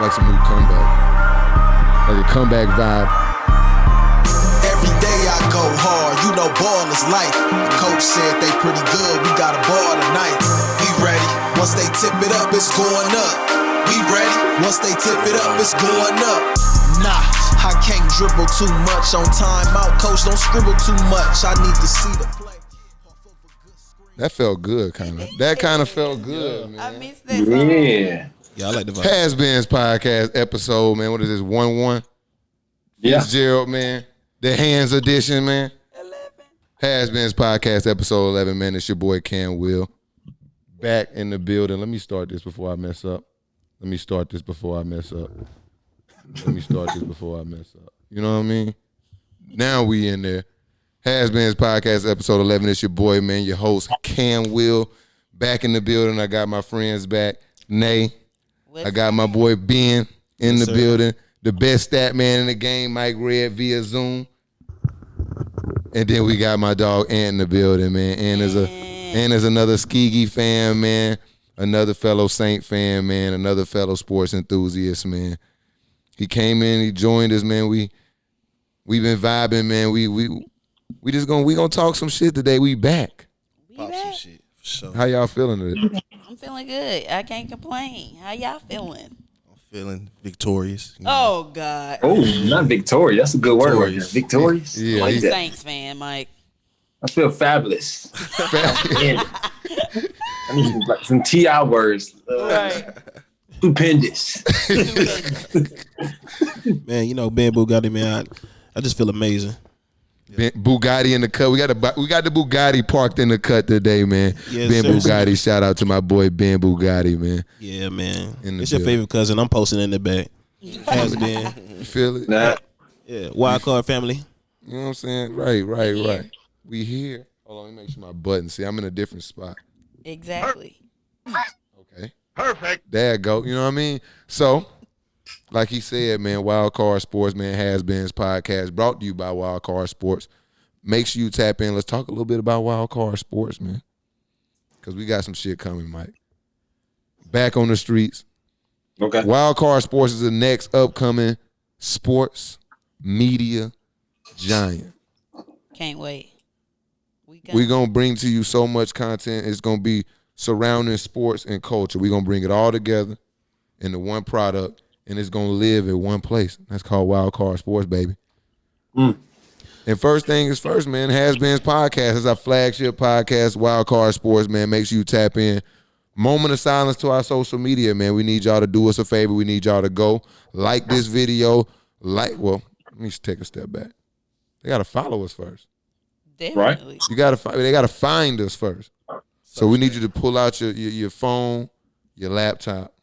like some new comeback. Like a comeback vibe. Every day I go hard, you know ball is life. The coach said they pretty good, we got a ball tonight. We ready, once they tip it up, it's going up. We ready, once they tip it up, it's going up. Nah, I can't dribble too much on timeout. Coach, don't scribble too much, I need to see the play. That felt good, kind of. That kind of felt good, man. I missed that song. Yeah, I like the vibe. HasBeens podcast episode, man. What is this, 1-1? Yeah. Fitzgerald, man. The Hands edition, man. 11. HasBeens podcast episode 11, man. It's your boy Cam Will. Back in the building. Let me start this before I mess up. You know what I mean? Now we in there. HasBeens podcast episode 11. It's your boy, man. Your host, Cam Will. Back in the building. I got my friends back. Nay. I got my boy Ben in the building. The best stat man in the game, Mike Red, via Zoom. And then we got my dog Ant in the building, man. Ant is another Skeegee fan, man. Another fellow Saint fan, man. Another fellow sports enthusiast, man. He came in, he joined us, man. We been vibing, man. We gonna talk some shit today. We back. Pop some shit for sure. How y'all feeling today? I'm feeling good. I can't complain. How y'all feeling? I'm feeling victorious. You know? Oh, God. Oh, not victorious. That's a good word right there. Victorious. Yeah, I like You that. Saints fan, Mike. I feel fabulous. I need some TI words. Right. Stupendous. Man, you know, Ben Bugatti, man, I just feel amazing. Bugatti in the cut. We got the Bugatti parked in the cut today, man. Yes, Ben sir. Bugatti. Shout out to my boy Ben Bugatti, man. Yeah, man. In the It's your building. favorite cousin. I'm posting in the back. Has been. You feel it? Nah. Yeah, WildCard family. You know what I'm saying? Right. We here. Hold on, let me make sure my button. See, I'm in a different spot. Exactly. Okay. Perfect. There you go. You know what I mean? So, like he said, man, WildCard Sports, man, HasBeens podcast brought to you by WildCard Sports. Make sure you tap in. Let's talk a little bit about WildCard Sports, man. Because we got some shit coming, Mike. Back on the streets. Okay. WildCard Sports is the next upcoming sports media giant. Can't wait. We're going to bring to you so much content. It's going to be surrounding sports and culture. We're going to bring it all together into one product, and it's going to live at one place. That's called WildCard Sports, baby. And first thing is first, man, HasBeens Podcast is our flagship podcast, WildCard Sports, man. Make sure you tap in. Moment of silence to our social media, man. We need y'all to do us a favor. We need y'all to go like this video. Let me just take a step back. They got to follow us first. Definitely. They got to find us first. So we need you to pull out your phone, your laptop,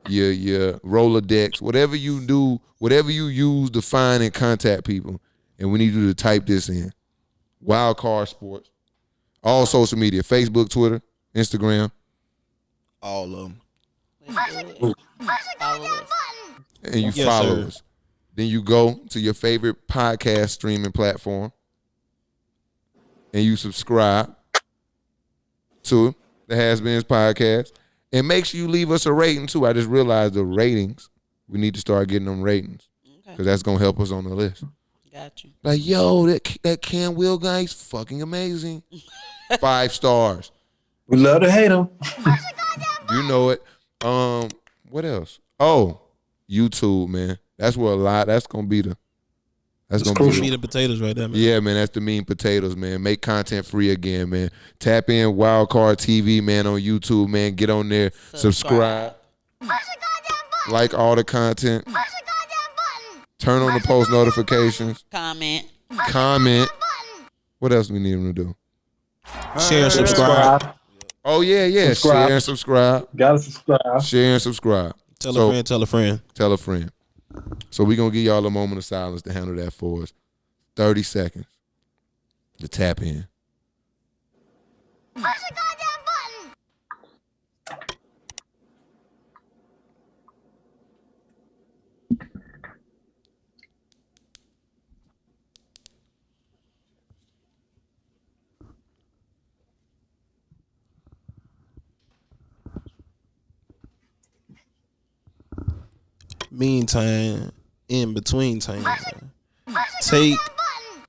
your Rolodex, whatever you do, whatever you use to find and contact people. And we need you to type this in. WildCard Sports. All social media, Facebook, Twitter, Instagram. All of them. Follow us. And you Yes, follow sir. us. Then you go to your favorite podcast streaming platform. And you subscribe to the HasBeens podcast. And make sure you leave us a rating, too. I just realized the ratings, we need to start getting them ratings. Because that's going to help us on the list. Got you. Like, yo, that Cam Will guy is fucking amazing. 5 stars. We love to hate them. You know it. What else? Oh, YouTube, man. That's where that's going to be the... That's going to be Meat and potatoes right there, man. Yeah, man, that's the mean potatoes, man. Make content free again, man. Tap in WildCard TV, man, on YouTube, man. Get on there. Subscribe. Like all the content. Turn on the post notifications. Comment. What else we need them to do? Share and subscribe. Oh, yeah. Subscribe. Share and subscribe. Gotta subscribe. Share and subscribe. Tell a friend, tell a friend. Tell a friend. So we're going to give y'all a moment of silence to handle that for us. 30 seconds to tap in. meantime, in between times, take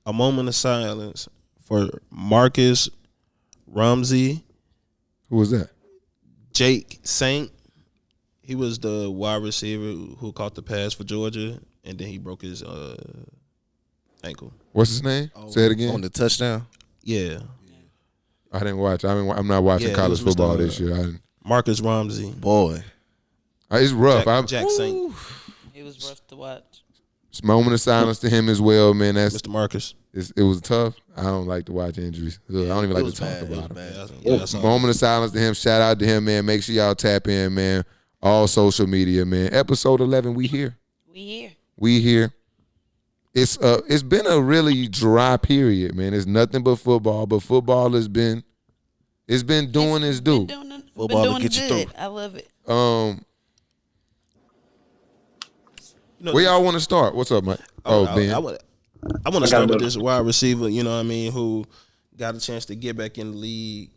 a moment of silence for Marcus Ramsey. Who was that? Jake Saint. He was the wide receiver who caught the pass for Georgia, and then he broke his ankle. What's his name? Say it again. On the touchdown. Yeah. I didn't watch. I'm not watching college football this year. Marcus Ramsey. Boy. It's rough. Jack Saint. It was rough to watch. It's moment of silence to him as well, man. That's Mr. Marcus. it was tough. I don't like to watch injuries. I don't even like to talk about them. Yeah, Moment of silence to him. Shout out to him, man. Make sure y'all tap in, man. All social media, man. Episode 11, we here. We here. It's been a really dry period, man. It's nothing but football, but football has been doing its due. Football been to doing get you good. through. I love it. Where y'all want to start? What's up, Mike? Ben. I want to start with this wide receiver, you know what I mean, who got a chance to get back in the league.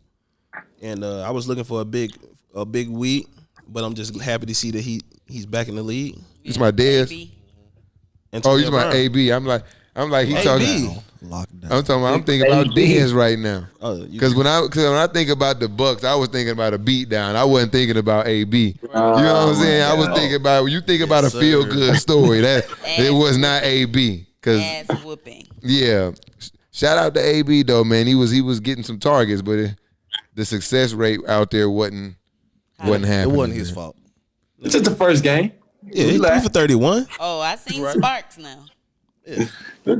And I was looking for a big week, but I'm just happy to see that he's back in the league. He's my Dez. He's my AB. I'm like he AB. talking. Lockdown. I'm thinking about Dez right now. Because when I think about the Bucs, I was thinking about a beatdown. I wasn't thinking about AB. You know what I'm saying? I was thinking about when you think about a feel good story. That it was not AB. Ass whooping. Yeah, shout out to AB though, man. He was getting some targets, but the success rate out there wasn't happening. It wasn't his fault. It's just the first game. Yeah, he threw for 31. Oh, I seen Sparks now. Yeah.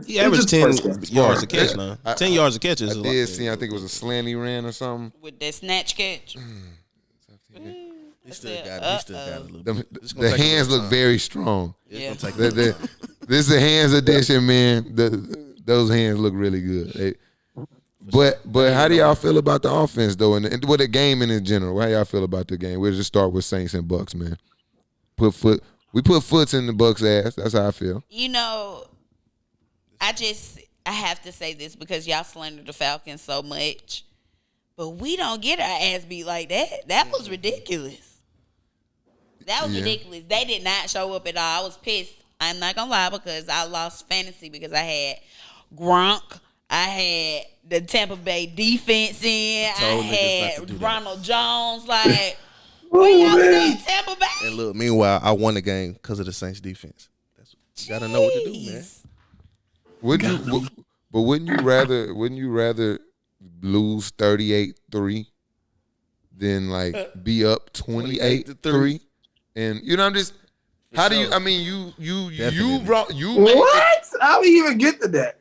He averaged 10 Sparks. yards a catch now. 10 yards a catch is I did see. I think it was a slant he ran or something. With that snatch catch. He still got it a little bit. The hands look very strong. Yeah. This is a hands edition, man. Those hands look really good. But how do y'all feel about the offense though, and with the game in general? How y'all feel about the game? We'll just start with Saints and Bucks, man. We put foots in the Bucks' ass. That's how I feel. You know, I have to say this because y'all slander the Falcons so much, but we don't get our ass beat like that. That was ridiculous. Ridiculous. They did not show up at all. I was pissed. I'm not gonna lie because I lost fantasy because I had Gronk. I had the Tampa Bay defense in. I had Ronald Jones. Like, where y'all saying Tampa Bay? And look, meanwhile, I won the game because of the Saints defense. You gotta know what to do, man. Wouldn't you rather lose 38-3 than like be up 28-3? And you know, I'm just how do you? I mean, you brought you. What? How we even get to that?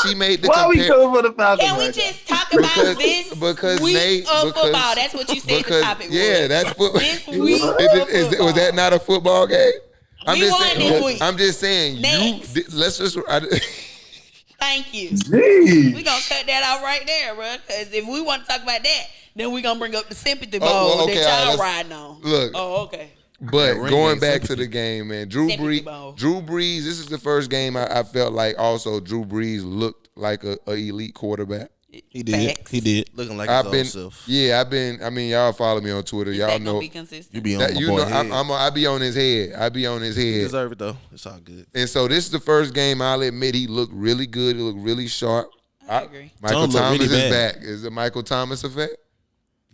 She made the. Why we coming for the Falcons? Can we just talk about this week of football? That's what you said the topic was. Yeah, that's football. This week was that not a football game? I'm just saying. Next. Let's just. Thank you. Jeez. We gonna cut that out right there, bro. Because if we want to talk about that, then we gonna bring up the sympathy ball that y'all riding on. Look. Oh, okay. But going back to the game, man, Drew Brees. This is the first game I felt like also Drew Brees looked like a elite quarterback. He did. Facts. He did. Looking like his own self. Yeah, I mean, y'all follow me on Twitter. Is y'all that know. gonna be consistent? You be on my boy head. I be on his head. He deserve it though. It's all good. And so this is the first game I'll admit he looked really good. He looked really sharp. I agree. Michael Tom looked Thomas really is bad. back. Is the Michael Thomas effect?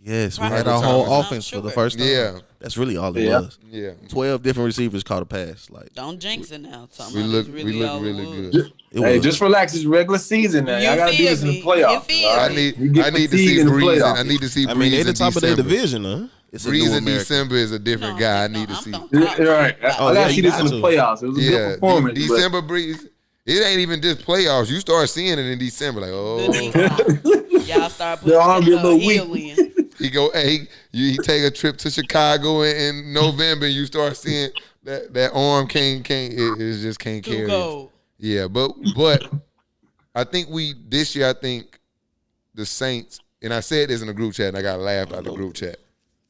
Yes, we Right. had our Michael whole Thomas. offense I'm for the sure. first time. Yeah. That's really all it Yeah. was. Yeah. 12 different receivers caught a pass. Like Don't jinx it now. We look really good. it Just relax. It's regular season now. Y'all gotta do this in the playoffs. You feel all me? right? I need to see fatigued in the Breeze. playoffs. I need to see I mean, they Breeze the in top of their December. division, huh? It's a Breeze new in American. December is a different guy. I need to see. All right. I gotta see this in the playoffs. It was a good performance. but- December Breeze. It ain't even just playoffs. You start seeing it in December. Like, Y'all start They'll all putting get a little heel weak. in. he take a trip to Chicago in November. You start seeing that arm it just can't Too carry it. cold. Yeah, but I think this year the Saints, and I said this in the group chat and I got laughed out of the group chat,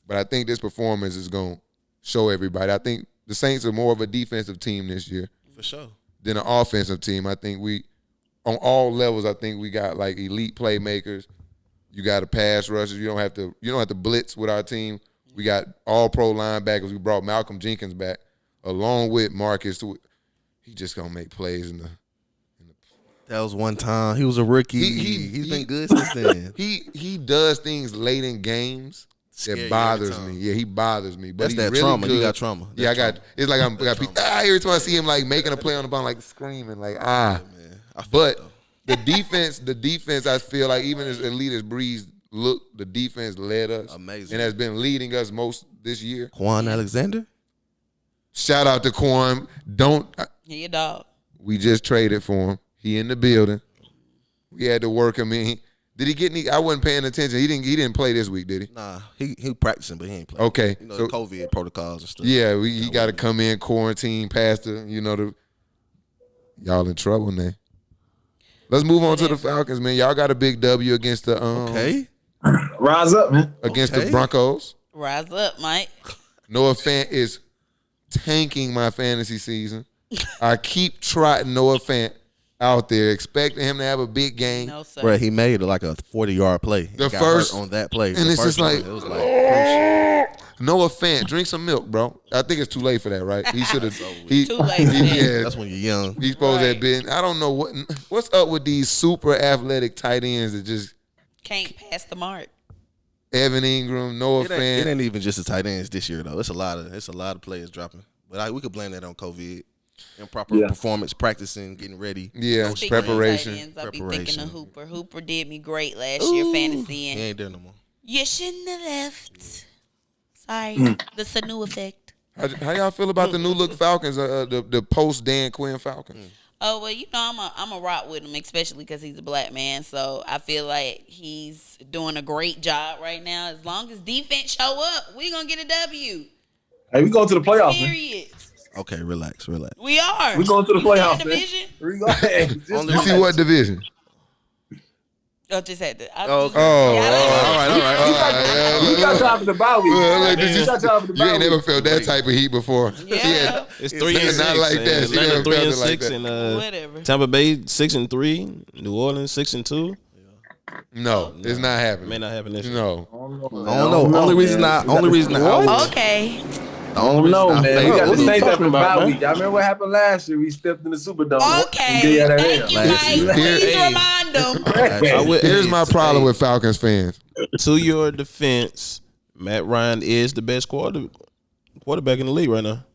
but I think this performance is going to show everybody. I think the Saints are more of a defensive team this year For sure. than an offensive team. I think on all levels, I think we got like elite playmakers. You got a pass rushers. You don't have to blitz with our team. We got all pro linebackers. We brought Malcolm Jenkins back along with Marcus. He just gonna make plays in the. That was one time. He was a rookie. He's been good since then. He does things late in games that bothers me. Yeah, he bothers me. But that's that really trauma. good. He got trauma. Yeah, it's like I got people. Every time I see him like making a play on the ball, like screaming, like man. But the defense, I feel like even as elite as Breeze look, the defense led us. Amazing. And has been leading us most this year. Quan Alexander? Shout out to Quan. He a dog. We just traded for him. He in the building. We had to work him in. Did he get any? I wasn't paying attention. He didn't play this week, did he? Nah, he practicing, but he ain't playing. Okay. The COVID protocols and stuff. Yeah, he got to come in, quarantine, pastor. Y'all in trouble now. Let's move on to the Falcons, man. Y'all got a big W against the Rise up, man. Against the Broncos. Rise up, Mike. Noah Fant is tanking my fantasy season. I keep trotting Noah Fant out there, expecting him to have a big game. No, sir. Bro, he made like a 40-yard play. The first on that play, and it's just like, it was like Noah Fant, drink some milk, bro. I think it's too late for that, right? He should have. Too late for that. Yeah, that's when you're young. he's supposed to have been. I don't know what's up with these super athletic tight ends that just can't pass the mark. Evan Ingram, Noah Fant. It ain't even just the tight ends this year though. It's a lot of players dropping. But we could blame that on COVID. Improper performance, practicing, getting ready. Yeah, preparation. I'll be thinking of Hooper. Hooper did me great last year, fantasy. And he ain't there no more. You shouldn't have left. Sorry, the Sanu effect. How y'all feel about the new look Falcons, the post Dan Quinn Falcons? Oh, well, I'm a rock with him, especially because he's a black man. So I feel like he's doing a great job right now. As long as defense show up, we're going to get a W. Hey, we going to the playoffs, Period. Man. Okay, relax. We are. We going to the playoffs, man. Division? We go. Hey, you see what division? Oh, just had to. All right. We got time for the bye week. You ain't never felt that type of heat before. Yeah. It's 3-6. Not like that. Atlanta 3-6 like that. and Whatever. Tampa Bay 6-3. New Orleans 6-2. No, it's not happening. May not happen this year. No. I don't know. Only reason I Okay. the only reason I man. We got What the are you Saints after talking the about, bye man? week. I remember what happened last year. We stepped in the Superdome. Okay. Thank you, Mike. Please remind them. Here's my problem with Falcons fans. To your defense, Matt Ryan is the best quarterback in the league right now.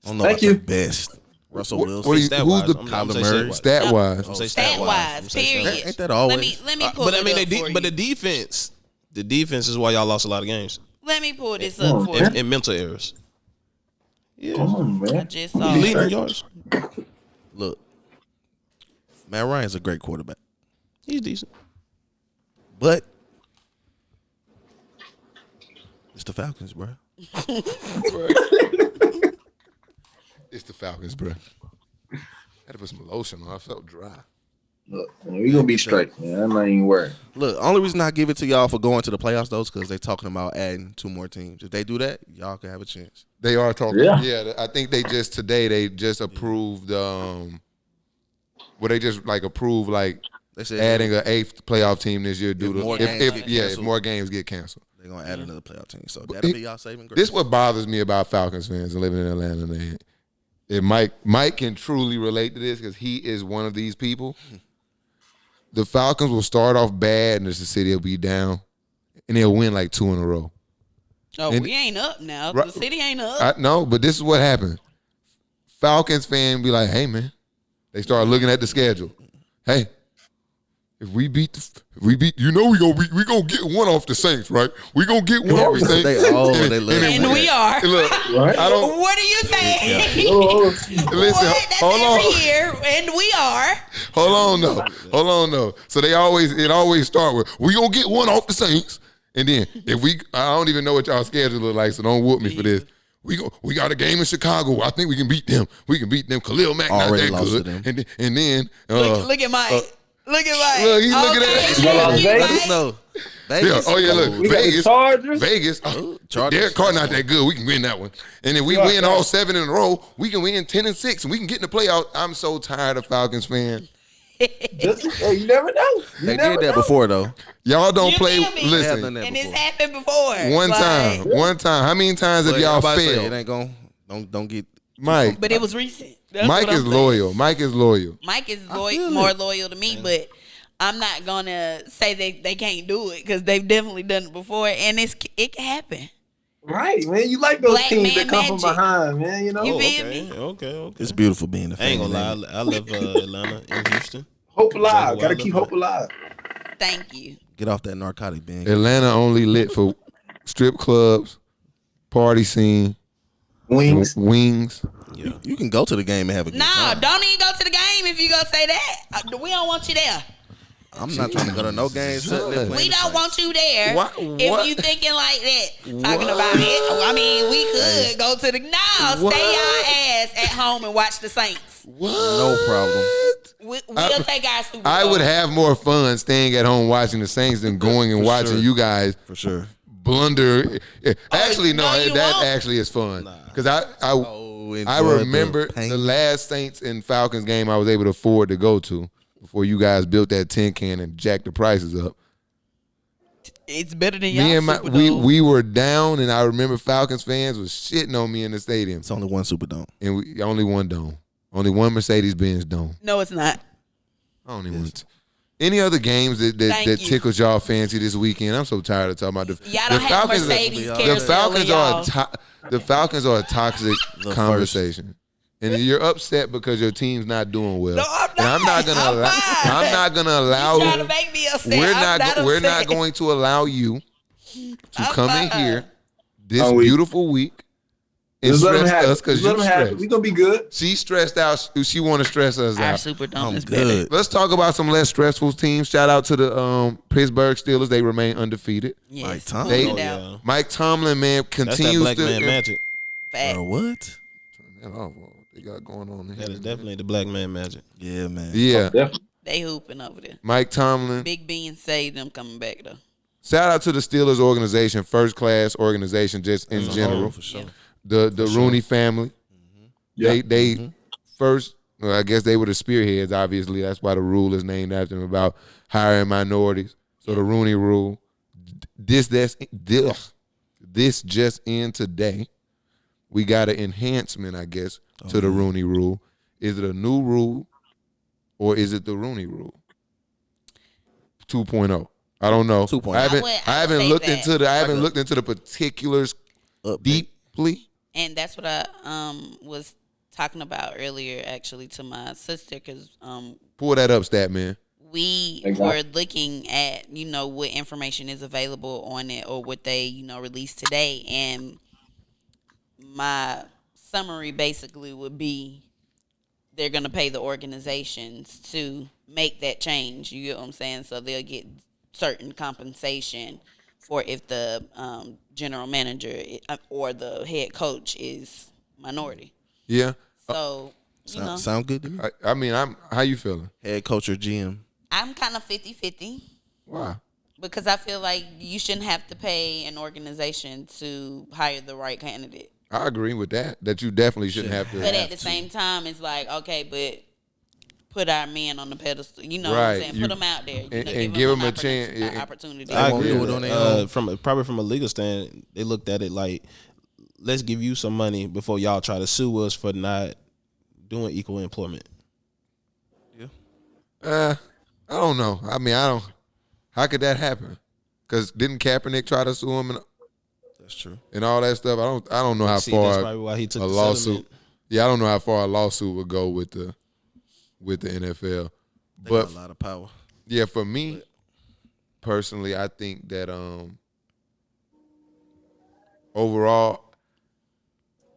I don't know Thank about you. the best. Russell Wilson. Who's the Kyler Murray? stat-wise? Stat-wise, period. Ain't that always? Let me pull But it I mean, up for you. the defense is why y'all lost a lot of games Let me pull this up for you. in mental errors. Yeah, Come on, I man. just saw you it. leading yards. Look, Matt Ryan's a great quarterback, He's decent. But it's the Falcons, bro. it's the Falcons, bro. I had to put some lotion on. I felt dry. Look, man, we gonna be straight, man. I'm not even worried. Look, only reason I give it to y'all for going to the playoffs though is because they talking about adding 2 more teams. If they do that, y'all can have a chance. They are talking. Yeah. Yeah, I think they just approved. They just approved They said adding an 8th playoff team this year due to if more games get canceled. they're gonna add another playoff team. So that'll be y'all saving grace. This is what bothers me about Falcons fans and living in Atlanta, man. And Mike can truly relate to this because he is one of these people. The Falcons will start off bad and the city will be down, and they'll win 2 in a row. Oh, And- we ain't up now. Right. The city ain't up. No, but this is what happened. Falcons fan be like, hey, man. They start looking at the schedule. Hey, if we beat, we gonna get one off the Saints, right? We gonna get one off the Saints. They love and we are. Look, Right? I don't What are you saying? listen. That's Hold on. every year, and we are. Hold on though. So it always start with we gonna get one off the Saints, and then I don't even know what y'all schedule look like, so don't whoop me for this. We got a game in Chicago. I think we can beat them. We can beat them. Khalil Mack Already not lost that to good. them. And then Look at Mike. Look at Mike. Look, he's looking at it. Thank you, Let Mike. us know. Yeah. Vegas. Oh yeah, look, We got the Chargers. Vegas. Chargers. Derek Carr not that good. We can win that one. And if we win all 7 in a row, we can win 10-6, and we can get in the playoffs. I'm so tired of Falcons fans. You never know. They did that before though. Y'all don't You play. feel me? Listen, And it's happened before. one time. How many times have y'all failed? It ain't going. Don't get Mike. But it was recent. That's Mike is loyal. Mike is loyal. Mike is more loyal to me, but I'm not gonna say they can't do it because they've definitely done it before, and it can happen. Right, man. You like those Black teams man that come magic. from behind, man. You know. You feel me? Okay. It's beautiful being a I fan. ain't gonna lie. I love Atlanta and Houston. Hope alive. Exactly Gotta what I keep love hope alive. Thank you. Get off that narcotic bin. Atlanta only lit for strip clubs, party scene, Wings. Yeah. You can go to the game and have a good No, time. don't even go to the game if you gonna say that. We don't want you there. I'm not trying to go to no games. We don't want you there. What? If you thinking like that, talking about it. I mean, we could go to the stay your ass at home and watch the Saints. What? No problem. We'll take our Super Bowl. I would have more fun staying at home watching the Saints than going and watching sure. you guys For sure. blunder. Actually, no, no, you that won't. actually is fun because I Enjoy remember pain. the last Saints and Falcons game I was able to afford to go to before you guys built that tin can and jacked the prices up. It's better than Me y'all and we were down, and I remember Falcons fans was shitting on me in the stadium, It's only one Superdome. and we only one dome, only one Mercedes-Benz dome. No, it's not. I don't even. Any other games that Thank you. tickled y'all fancy this weekend? I'm so tired of talking about Y'all don't have Mercedes The carousel with y'all. Falcons are a toxic conversation, and you're upset because your team's not doing well. No, I'm And I'm not not. gonna I'm allow. fine. I'm not gonna allow. You trying to make me upset. We're not upset. going to allow you to I'm come in fine. here this Oh, we- beautiful week and Just let them stress have us it. because Just let you them have it. stressed. We gonna be good. She's stressed out. She want to stress us Our out. Superdome I'm is better. good. Let's talk about some less stressful teams. Shout out to the Pittsburgh Steelers. They remain undefeated. Yes. Mike Tomlin. They- Put it Yeah. out. Mike Tomlin, man, That's that continues black to. man magic. Fact. Bro, what? What they got going on That here? is definitely the black man magic. Yeah, man. Yeah, Definitely. They hooping over there. Mike Tomlin. Big Bean saved them coming back though. Shout out to the Steelers organization, first class organization, just in As a general. whole, for sure. The Rooney family. Yeah. They first. Well, I guess they were the spearheads. Obviously, that's why the rule is named after them about hiring minorities. So the Rooney Rule. This just in today. We got an enhancement, I guess, to the Rooney Rule. Is it a new rule, or is it the Rooney Rule? 2.0. I don't know. 2.0. I haven't I would say looked that. into the I haven't looked into the particulars Update. deeply. And that's what I was talking about earlier, actually, to my sister, because Pull that up, stat man. we Exactly. were looking at what information is available on it or what they released today, and my summary basically would be they're gonna pay the organizations to make that change. You get what I'm saying? So they'll get certain compensation for if the general manager or the head coach is minority. Yeah. So Sound good to me? I mean, how you feeling? Head coach or GM? I'm kind of 50-50 Why? because I feel like you shouldn't have to pay an organization to hire the right candidate. I agree with that. That you definitely shouldn't have to. But at the same time, it's like, okay, but put our men on the pedestal. You know Right. what I'm saying? You- Put them out there. and give them a chance. An opportunity. I I agree agree with with it on their own. probably from a legal stand, they looked at it like, let's give you some money before y'all try to sue us for not doing equal employment. I don't know. I mean, I don't. How could that happen? Because didn't Kaepernick try to sue him That's true. and all that stuff? I don't know how See, that's far probably why he took a the lawsuit. settlement. Yeah, I don't know how far a lawsuit would go with the NFL. They But got a lot of power. yeah, for me personally, I think that overall,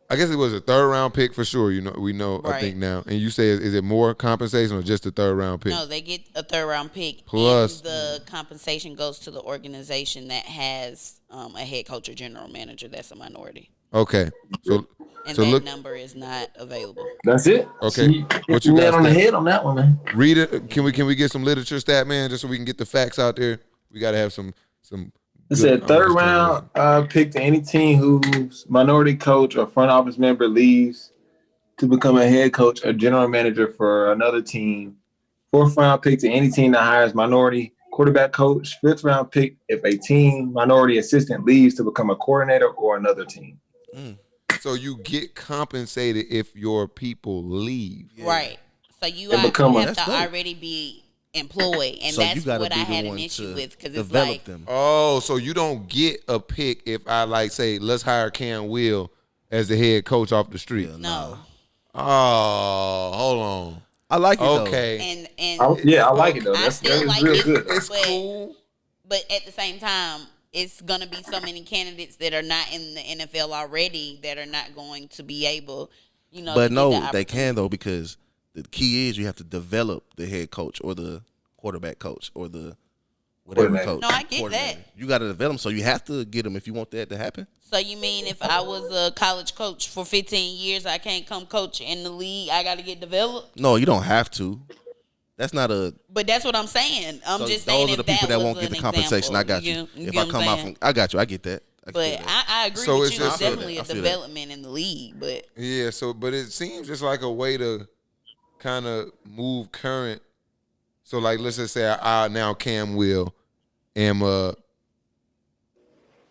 I guess it was a third round pick for sure. We know. I Right. think now, and you say is it more compensation or just a third round pick? No, they get a third round pick. Plus- and the compensation goes to the organization that has a head coach or general manager that's a minority. Okay, so And So that look- number is not available. That's it. Okay. See, What you nail got, on the Stat? head on that one, man. read it. Can we get some literature, stat man, just so we can get the facts out there? We got to have some. It good said third understanding. round pick to any team whose minority coach or front office member leaves to become a head coach or general manager for another team 4th round pick to any team that hires minority quarterback coach. 5th round pick if a team minority assistant leaves to become a coordinator or another team. So you get compensated if your people leave. Right. So you have to already be employed, and so that's what I had an issue with, because it's like them. Oh, so you don't get a pick if I like say let's hire Cam Will as the head coach off the street. No. Oh, hold on. I like it. Okay. And I like it though. That's like real good. It's cool. But at the same time, it's gonna be so many candidates that are not in the NFL already that are not going to be able, But no, they can though, because the key is you have to develop the head coach or the quarterback coach or the whatever coach. No, I get that. You got to develop them, so you have to get them if you want that to happen. So you mean if I was a college coach for 15 years, I can't come coach in the league? I got to get developed? No, you don't have to. That's not a. But that's what I'm saying. I'm just those saying are the people that won't get the compensation. I got you. If I come out from, I got you. I get that. But I agree with you. It's definitely a development in the league. But yeah, but it seems just like a way to kind of move current. So like, let's just say I now Cam Will am a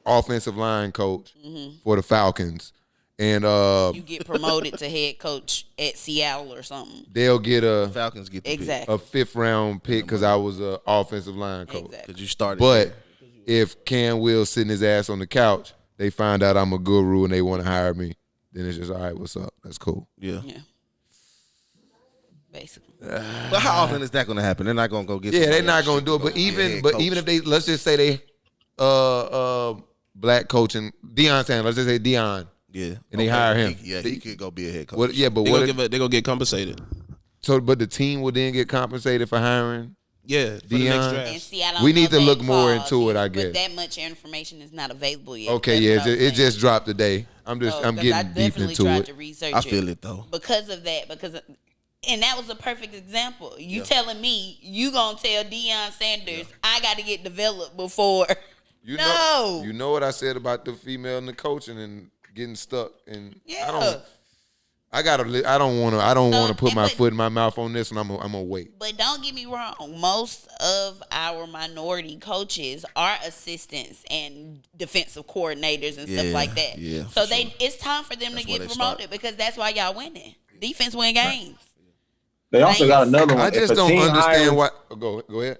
offensive line coach for the Falcons, and you get promoted to head coach at Seattle or something. They'll get Falcons get the exactly a 5th round pick because I was a offensive line coach. Because you started. But if Cam Will sitting his ass on the couch, they find out I'm a guru and they want to hire me, then it's just all right. What's up? That's cool. Yeah. Basically. But how often is that going to happen? They're not going to go get. Yeah, they're not going to do it. But even if they, let's just say they black coaching Deion Sanders, let's just say Deion. Yeah. And they hire him. He could go be a head coach. But they're gonna get compensated. So, but the team will then get compensated for hiring. Yeah, for the next draft. See, we need to look more into it, I guess. But that much information is not available yet. Okay, it just dropped today. I'm getting deep into it. To research I feel it though. Because of that, and that was a perfect example. You telling me you gonna tell Deion Sanders I got to get developed before? You know what I said about the female and the coaching and getting stuck, and I don't want to put my foot in my mouth on this, and I'm gonna wait. But don't get me wrong, most of our minority coaches are assistants and defensive coordinators and stuff like that. Yeah, so it's time for them to get promoted because that's why y'all winning. Defense win games. They also got another one. I just don't understand why. Go ahead.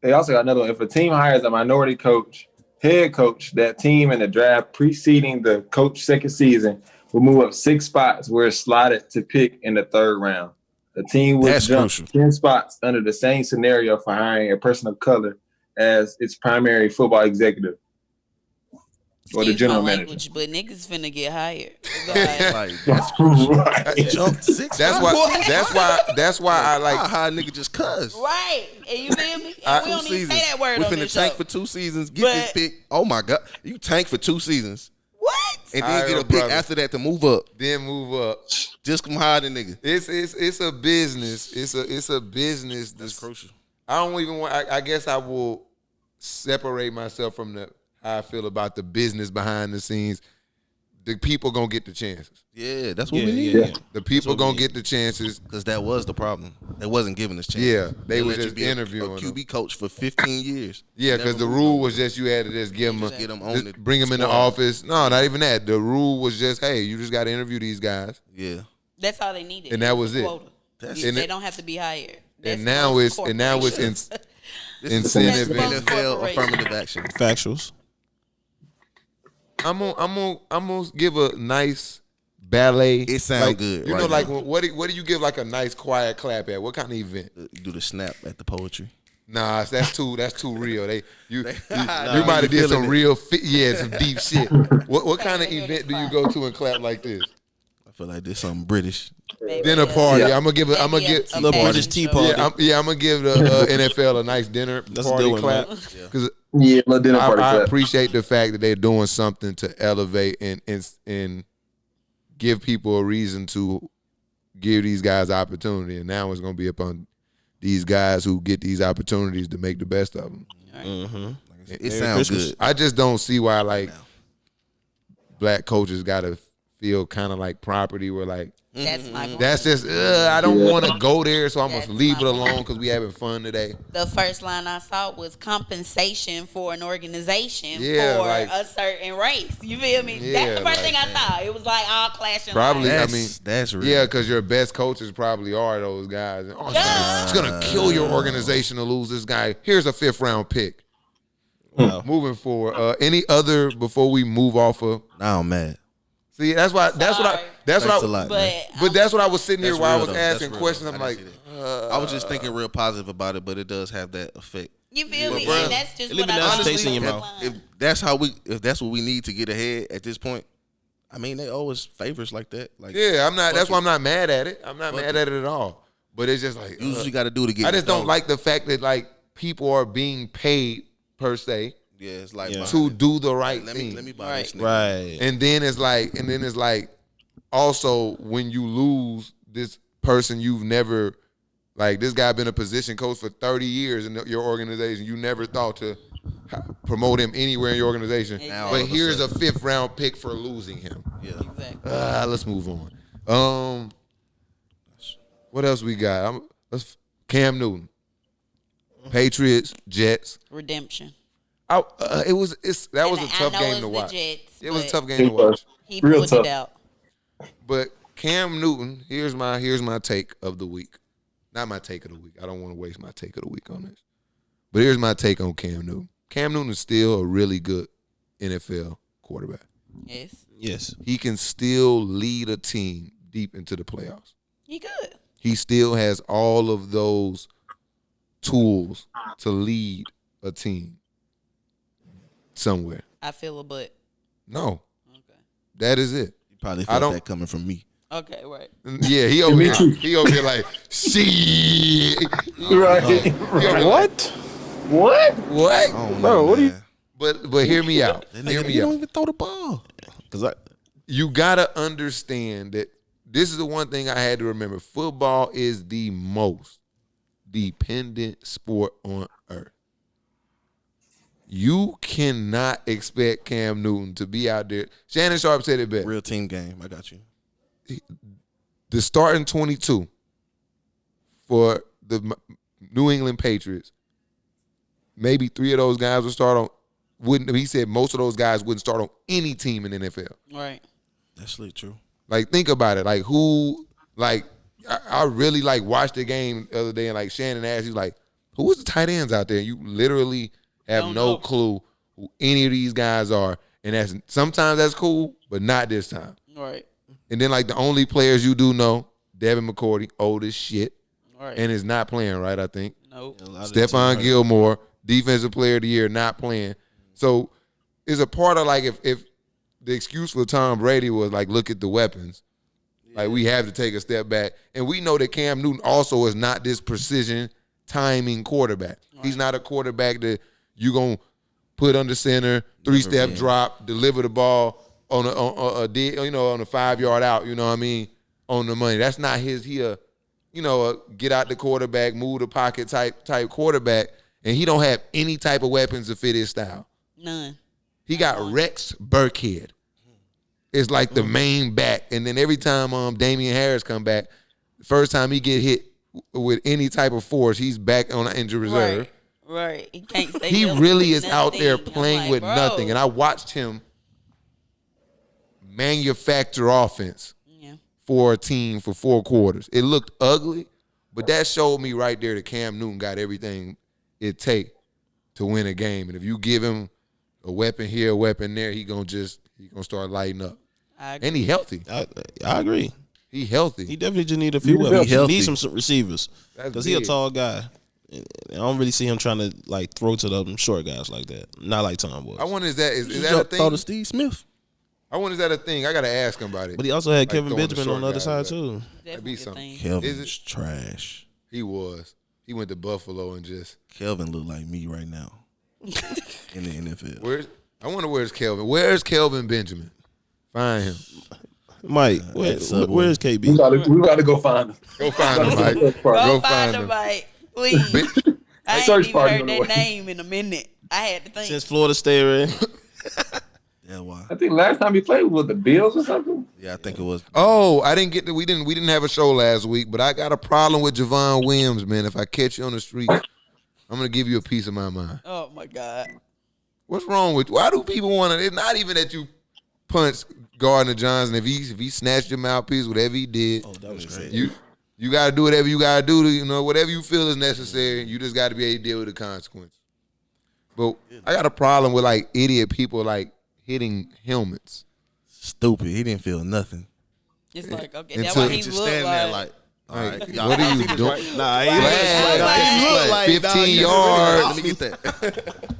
They also got another one. If a team hires a minority coach, head coach, that team in the draft preceding the coach's second season will move up 6 spots where it's slotted to pick in the 3rd round. The team will jump 10 spots under the same scenario for hiring a person of color as its primary football executive or the general manager. But niggas finna get hired. That's right. Jumped 6. That's why I like how nigga just cuss. Right. And you feel me? And we don't even say that word on this show. We finna tank for 2 seasons. Get this pick. Oh my God. You tank for 2 seasons. What? And then get a pick after that to move up. Then move up. Just come hire the nigga. It's a business. It's a business. That's crucial. I don't even want. I guess I will separate myself from how I feel about the business behind the scenes. The people gonna get the chances. Yeah, that's what we need. Yeah. The people gonna get the chances because that was the problem. They wasn't giving us chances. Yeah, they were just interviewing a QB coach for 15 years. Yeah, because the rule was just you had to just give them bring them in the office. No, not even that. The rule was just, hey, you just got to interview these guys. Yeah, that's all they needed, and that was it. They don't have to be hired. And now it's incentive NFL affirmative action. Factuals. I'm gonna give a nice ballet. It sounds good. You know, like what do you give like a nice quiet clap at? What kind of event? You do the snap at the poetry. Nah, that's too real. You might have did some real some deep shit. What kind of event do you go to and clap like this? I feel like there's something British. Dinner party. Yeah. I'm gonna give a little British tea party. I'm gonna give the NFL a nice dinner party clap. Because little dinner party I clap. appreciate the fact that they're doing something to elevate and give people a reason to give these guys opportunity. And now it's gonna be upon these guys who get these opportunities to make the best of them. Mm-hmm. It sounds good. I just don't see why black coaches gotta feel kind of like property. Where like That's my point. that's just I don't want to go there, so I'm gonna leave it alone because we having fun today. The first line I saw was compensation for an organization Yeah, for like- a certain race. You feel me? Yeah, That's the first like, thing I saw. It was like all clashing. Probably, like, I mean, that's real. yeah, because your best coaches probably are those guys. And, it's gonna kill your organization to lose this guy. Here's a 5th round pick. Wow. Moving forward, any other before we move off of? Now I'm mad. See, that's what Sorry. I Thanks a lot, but man. But that's what I was sitting here That's while I real, was though. asking That's real, questions. though. I'm I like, didn't see I was just thinking real positive about it, but it does have that effect. you feel me? bruh, and that's just it what leave a I nasty thought taste in was your the mouth. line. If that's what we need to get ahead at this point, I mean, they always favors like that. Like, yeah, I'm not. That's fuck why it. I'm not mad at it. I'm not Fuck mad at it at all. But it's just like You usually got to do to get. I just it don't done. like the fact that like people are being paid per se Yeah, it's like Yeah. to do the right let thing. me buy Right. this nigga. Right. And then it's like also when you lose this person you've never like this guy been a position coach for 30 years in your organization. You never thought to promote him anywhere in your organization. Now all But of a here's a sudden. 5th round pick for losing him. Yeah. Exactly. Let's move on. What else we got? Cam Newton. Patriots, Jets. Redemption. That was a And tough I know game it's to the watch. Jets, It was a but tough game to watch. He Real pulled tough. it out. But Cam Newton, here's my take of the week. Not my take of the week. I don't want to waste my take of the week on this. But here's my take on Cam Newton. Cam Newton is still a really good NFL quarterback. Yes. Yes. He can still lead a team deep into the playoffs. He good. He still has all of those tools to lead a team somewhere. I feel a butt. No, Okay. that is it. You probably I felt don't- that coming from me. Okay, right. Yeah, he over here like, shit. Right. What? What? What? I don't Bro, know, what do you- man. But hear me out. That Hear nigga, me you don't out. even throw the ball. Because You gotta understand that this is the one thing I had to remember. Football is the most dependent sport on earth. You cannot expect Cam Newton to be out there. Shannon Sharp said it best. Real team game. I got you. The starting 22 for the New England Patriots, maybe 3 of those guys would start on. He said most of those guys wouldn't start on any team in the NFL. Right. That's really true. Like, think about it. Like, who? Like, I really like watched the game the other day, and like Shannon asked, he's like, "Who was the tight ends out there?" You literally have Don't no know. clue who any of these guys are, and that's sometimes that's cool, but not this time. Right. And then like the only players you do know, Devin McCourty, old as shit, Right. and is not playing right. I think nope. Stephon Gilmore, defensive player of the year, not playing. So it's a part of like if the excuse for TomBrady was like, look at the weapons. Like, we have to take a step back. And we know that Cam Newton also is not this precision timing quarterback. Right. He's not a quarterback that you're going to put under center, 3-step drop, deliver the ball on a 5-yard out, you know what I mean, on the money. That's not his. He a get out the quarterback, move the pocket type quarterback, and he don't have any type of weapons to fit his style. None. He got Rex Burkhead. It's like the main back. And then every time Damian Harris come back, first time he get hit with any type of force, he's back on the injury reserve. Right. He can't stay He healthy really with is out there nothing. I'm playing like, with bro. nothing. And I watched him manufacture offense Yeah. for a team for 4 quarters. It looked ugly, but that showed me right there that Cam Newton got everything it take to win a game. And if you give him a weapon here, a weapon there, he gonna start lighting up. And he healthy. I agree. He healthy. He definitely just need a few He's weapons. He healthy. needs some receivers That's because he a big. tall guy. I don't really see him trying to like throw to them short guys like that. Not like Tom was. I wonder is that a Thought thing? of Steve Smith. I wonder is that a thing? I gotta ask him about it. But he also had Like Kevin throwing the Benjamin on the short other guys, side too. That'd be Definitely a something. thing. Kelvin's Is it? trash. He was. He went to Buffalo and just Kelvin look like me right now in the NFL. I wonder where's Kelvin? Where's Kelvin Benjamin? Find him. Mike, where's We KB? got to go find him. Go find him, Mike. Go Go find find him, him. Mike. Please. I ain't search even party heard on the that way. name in a minute. I had to think. Since Florida State, right? Yeah, why? I think last time he played was the Bills or something. Yeah, I think it was. Oh, I didn't get we didn't have a show last week, but I got a problem with Javon Williams, man. If I catch you on the streets, I'm gonna give you a piece of my mind. Oh my God. What's wrong with? Why do people want to? It's not even that you punch Gardner Johnson. If he snatched your mouthpiece, whatever he did, that was great. You got to do whatever you got to do. Whatever you feel is necessary. You just got to be able to deal with the consequences. But I got a problem with like idiot people like hitting helmets. Stupid. He didn't feel nothing. It's like, okay, that's why he just looked standing there like. all right, What are you doing? Nah, He looked like 15 yards. Let me get that.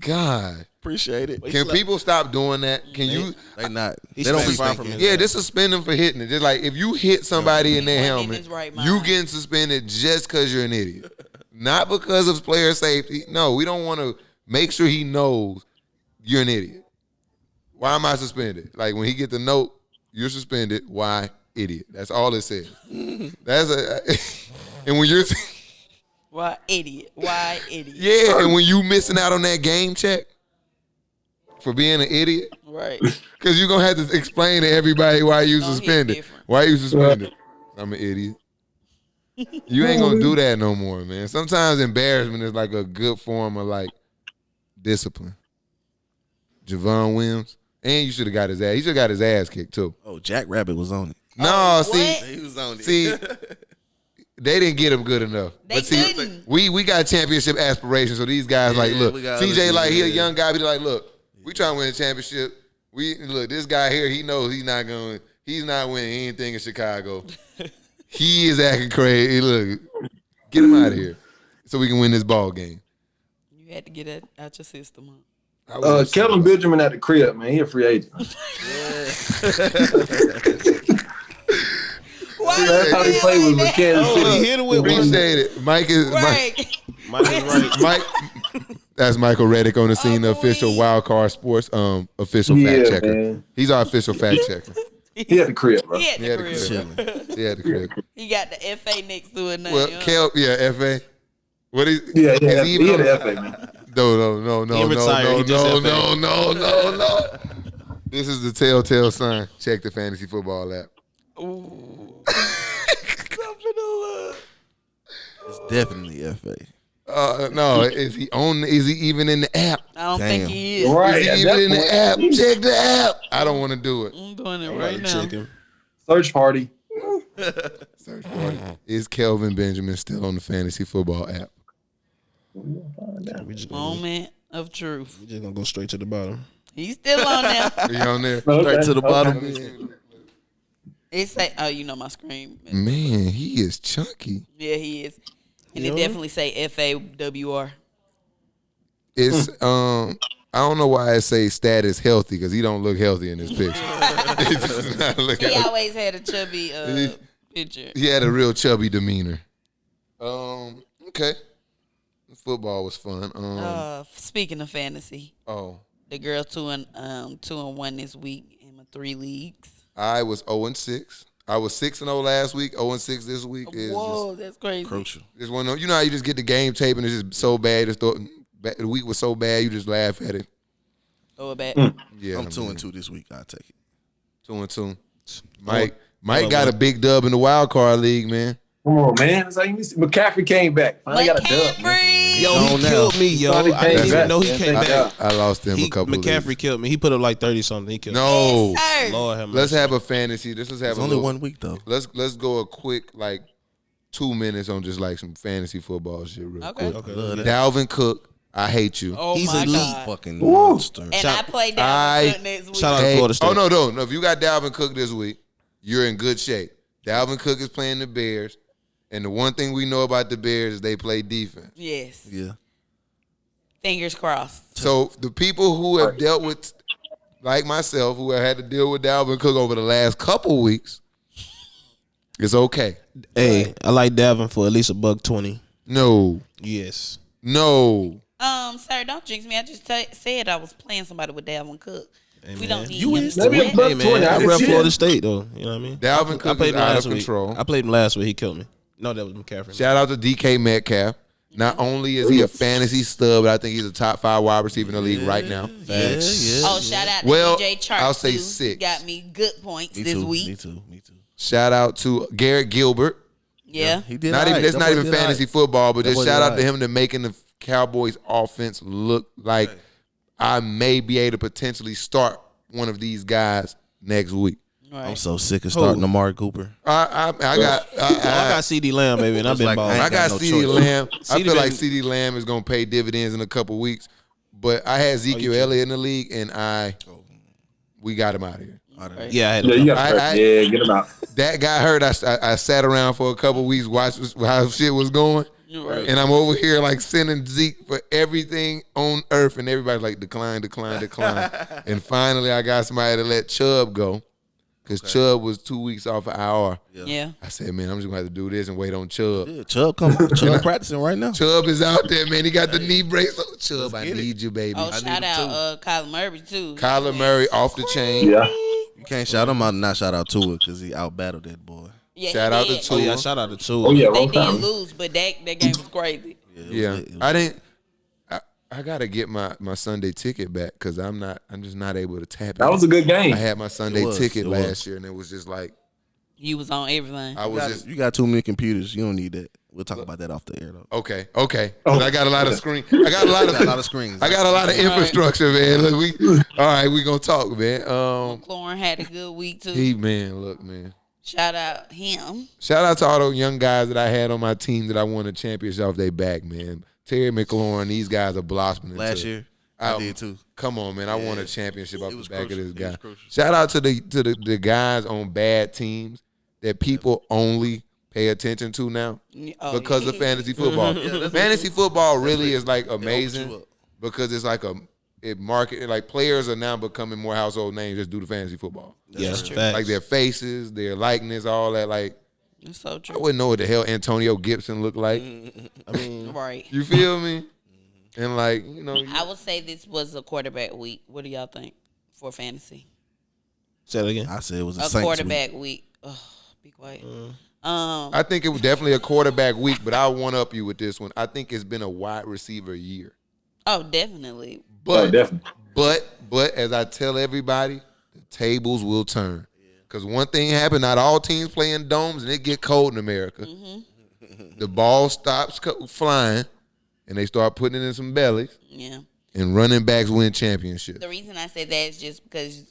God. Appreciate it. Can people stop doing that? Can you? They not. They He's don't be fine thinking. from Yeah, just suspend them for hitting it. Just like if you hit somebody in their He wasn't in helmet, his right you mind. getting suspended just because you're an idiot. Not because of player safety. No, we don't want to make sure he knows you're an idiot. Why am I suspended? Like when he get the note, you're suspended. Why? Idiot. That's all it says. And when you're Why idiot? Why idiot? yeah, and when you missing out on that game check for being an idiot, Right. because you're gonna have to explain to everybody why you Gonna hit suspended. different. Why you suspended? I'm an idiot. You ain't gonna do that no more, man. Sometimes embarrassment is like a good form of like discipline. Javon Williams, and you should have got his ass. He should have got his ass kicked too. Oh, Jack Rabbit was on it. No, what? see, He was on it. see, they didn't get him good enough. They But see, couldn't. we got championship aspirations, so these guys like, Yeah, look, we got CJ others, like he a yeah. young guy, but he like, look, we trying to win a championship. We look, this guy here, he knows he's not winning anything in Chicago. He is acting crazy. Look, get him out of here, so we can win this ball game. You had to get that out your system, huh? I was upset Kelvin about it. Benjamin at the crib, man. He a free agent. Why That's how he played with Kansas Oh, City. he hit it with one. Appreciate it. Mike is Right. Mike is right. Mike. That's Michael Reddick on the scene, the official WildCard Sports official fact checker. Man. He's our official fact checker. He at the crib, bro. He had He had the a crib. Chilling. Yeah, the crib. He got the FA next to it now. Well, FA. What is? Yeah, is he even had on- the FA, man. No. He retired. He just No. This is the telltale sign. Check the fantasy football app. It's definitely FA. No, is he even in the app? I don't Damn. think he is. Right. Is at he even that in the point. app? Check the app. I don't want to do it. I'm doing it right now. Chicken. Search party. Search party. Is Kelvin Benjamin still on the fantasy football app? We just gonna Moment of truth. go straight to the bottom. He's still on there. Are you on there? Straight to the bottom. It say, oh, you know my screen. Man, he is chunky. Yeah, he is. And You it know? definitely say FAWR. It's I don't know why I say status healthy because he don't look healthy in this picture. He does not look He healthy. always had a chubby picture. He had a real chubby demeanor. Okay. Football was fun. Speaking of fantasy, Oh, the girls 2-1 this week in my 3 leagues. I was 0-6. I was 6-0 last week. 0-6 this week is Whoa, that's crazy. Crucial. just one. You know how you just get the game tape and it's just so bad. The week was so bad you just laugh at it. Oh, bad. Yeah, I'm 2-2 this week. I'll take it. 2-2. Mike got a big dub in the wild card league, man. Come on, man. It's like you see, McCaffrey came back. Finally got a dub, man. McCaffrey. Yo, Gone he now. killed me, yo. Somebody I came didn't even back. know he Yeah, came thank back. I lost him a couple McCaffrey leagues. killed me. He put up like 30 something. He killed me. No. Sir. Lord have mercy. Let's have a fantasy. Let's have It's a only little, 1 week though. Let's go a quick 2 minutes on just some fantasy football shit real Okay. quick. Love that. Dalvin Cook, I hate you. Oh, He's my elite. God. Fucking monster. And Shout- I play I- Dalvin Cook next week. Shout out to Florida State. Oh no! If you got Dalvin Cook this week, you're in good shape. Dalvin Cook is playing the Bears, and the one thing we know about the Bears is they play defense. Yes. Yeah. Fingers crossed. So the people who have dealt with, like myself, who have had to deal with Dalvin Cook over the last couple weeks, it's okay. Hey, I like Davin for at least $120. No, Yes. no. Sir, don't jinx me. I just said I was playing somebody with Dalvin Cook. Hey, We man. don't need You him is to Maybe win. a buck Hey, man, 20. I can rep see Florida it. State, though. You know what I mean? Dalvin I Cook played is him out last of week. control. I played him last week. He killed me. No, that was McCaffrey. Shout out to DK Metcalf. Not only is he a fantasy stud, but I think he's a top 5 wide receiver in the league right now. Shout out to DJ Chark. I'll say too. 6. Got me good points this week. Me too. Shout out to Garrett Gilbert. Yeah. He did. It's not even fantasy football, but just shout out to him to making the Cowboys offense look like I may be able to potentially start one of these guys next week. Right. I'm so sick of starting Amari Cooper. I got CD Lamb, baby, and I've been balling. I got CD Lamb. I feel like been- CD Lamb is gonna pay dividends in a couple weeks. But I had Ezekiel Elliott in the league, and we got him out of here. Yeah, I had Yeah, you got get him out. That got hurt. I sat around for a couple weeks, watched how shit was going, and I'm over here like sending Zeke for everything on earth, and everybody's like decline. And finally, I got somebody to let Chubb go. Because Chubb was 2 weeks off of IR. Yeah. I said, man, I'm just going to have to do this and wait on Chubb. Yeah, Chubb practicing right now. Chubb is out there, man. He got the knee brace. Oh, Chubb, I need you, baby. Oh, shout out Kyler Murray, too. Kyler Murray off the chain. Yeah. You can't shout him out and not shout out Tua because he out-battled that boy. Yeah, Shout out to Tua. Oh, yeah, shout out to Tua. Oh, yeah, They roll did time. lose, but that game was crazy. Yeah. I didn't. I gotta get my Sunday ticket back because I'm just not able to tap it. That was a good game. I had my Sunday ticket It last was. year, and it was just like You was on everything. I was just You got too many computers. You don't need that. We'll talk about that off the air though. okay. I got a lot of screen. I got a lot of screens. I got a lot of infrastructure, man. Look, all right. We gonna talk, man. McLaurin had a good week, too. Look, man. Shout out him. Shout out to all those young guys that I had on my team that I won a championship off their back, man. Terry McLaurin, these guys are blossoming. Last year, I did too. Come on, man. I won a championship off the was back crucial. of this It was guy. crucial. Shout out to the guys on bad teams that people only pay attention to now because of fantasy football. Fantasy football really is like amazing because it's like like players are now becoming more household names just due to fantasy football. Yeah, that's true. Like their faces, their likeness, all that. Like It's so I true. wouldn't know what the hell Antonio Gibson looked like. I mean, Right. You feel me? And like, I would say this was a quarterback week. What do y'all think for fantasy? say that again. I said it was a A Saints quarterback week. Ugh, be quiet. I think it was definitely a quarterback week, but I'll one up you with this one. I think it's been a wide receiver year. Oh, definitely. But definitely. but as I tell everybody, the tables will turn. Because one thing happened, not all teams play in domes and it get cold in America. The ball stops flying and they start putting it in some bellies Yeah. and running backs win championships. The reason I say that is just because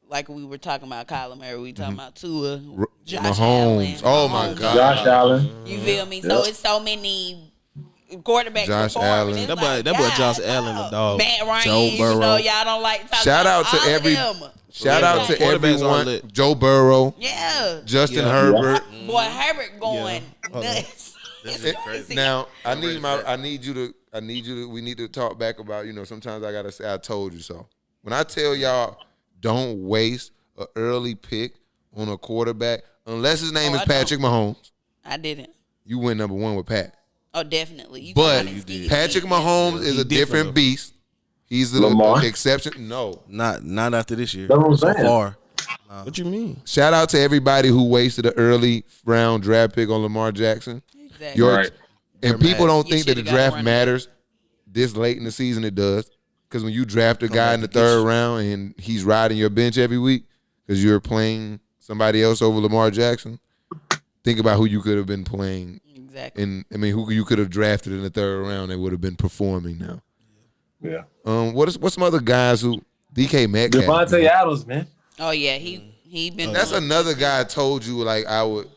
like we were talking about Kyler Murray, we talking about Tua, Josh Mahomes. Allen. Oh my Mahomes. God. Josh Allen. You feel me? So it's so many quarterbacks Josh performing. Allen. It's That boy- like, that boy God, Josh Allen, a dog. Matt Ryan, Joe you Burrow. know, y'all don't like to talk Shout about out to all of every- them. Shout out to Quarterbacks are everyone. lit. Joe Burrow, Yeah. Justin Herbert. Boy, Herbert going Hold on. nuts. It's It- crazy. Now we need to talk back about, sometimes I gotta say I told you so. When I tell y'all don't waste an early pick on a quarterback, unless his name is I Patrick Mahomes, I didn't. you win number one with Pat. Oh, definitely. You But talking about his Patrick skill. Mahomes is a different beast. He's the Lamar. exception. No. Not after this year. That's what I'm So saying. far. What you mean? Shout out to everybody who wasted an early round draft pick on Lamar Jackson. Exactly. Right. And people don't You think that the should've got draft running matters this late in the season. It does. Because when you draft a guy in the third round and he's riding your bench every week because you're playing somebody else over Lamar Jackson, think about who you could have been playing. Exactly. And who you could have drafted in the third round that would have been performing now. Yeah. What's some other guys who DK Metcalf? Devontae Adams, man. Oh yeah, he been. That's doing- another guy I told you like I would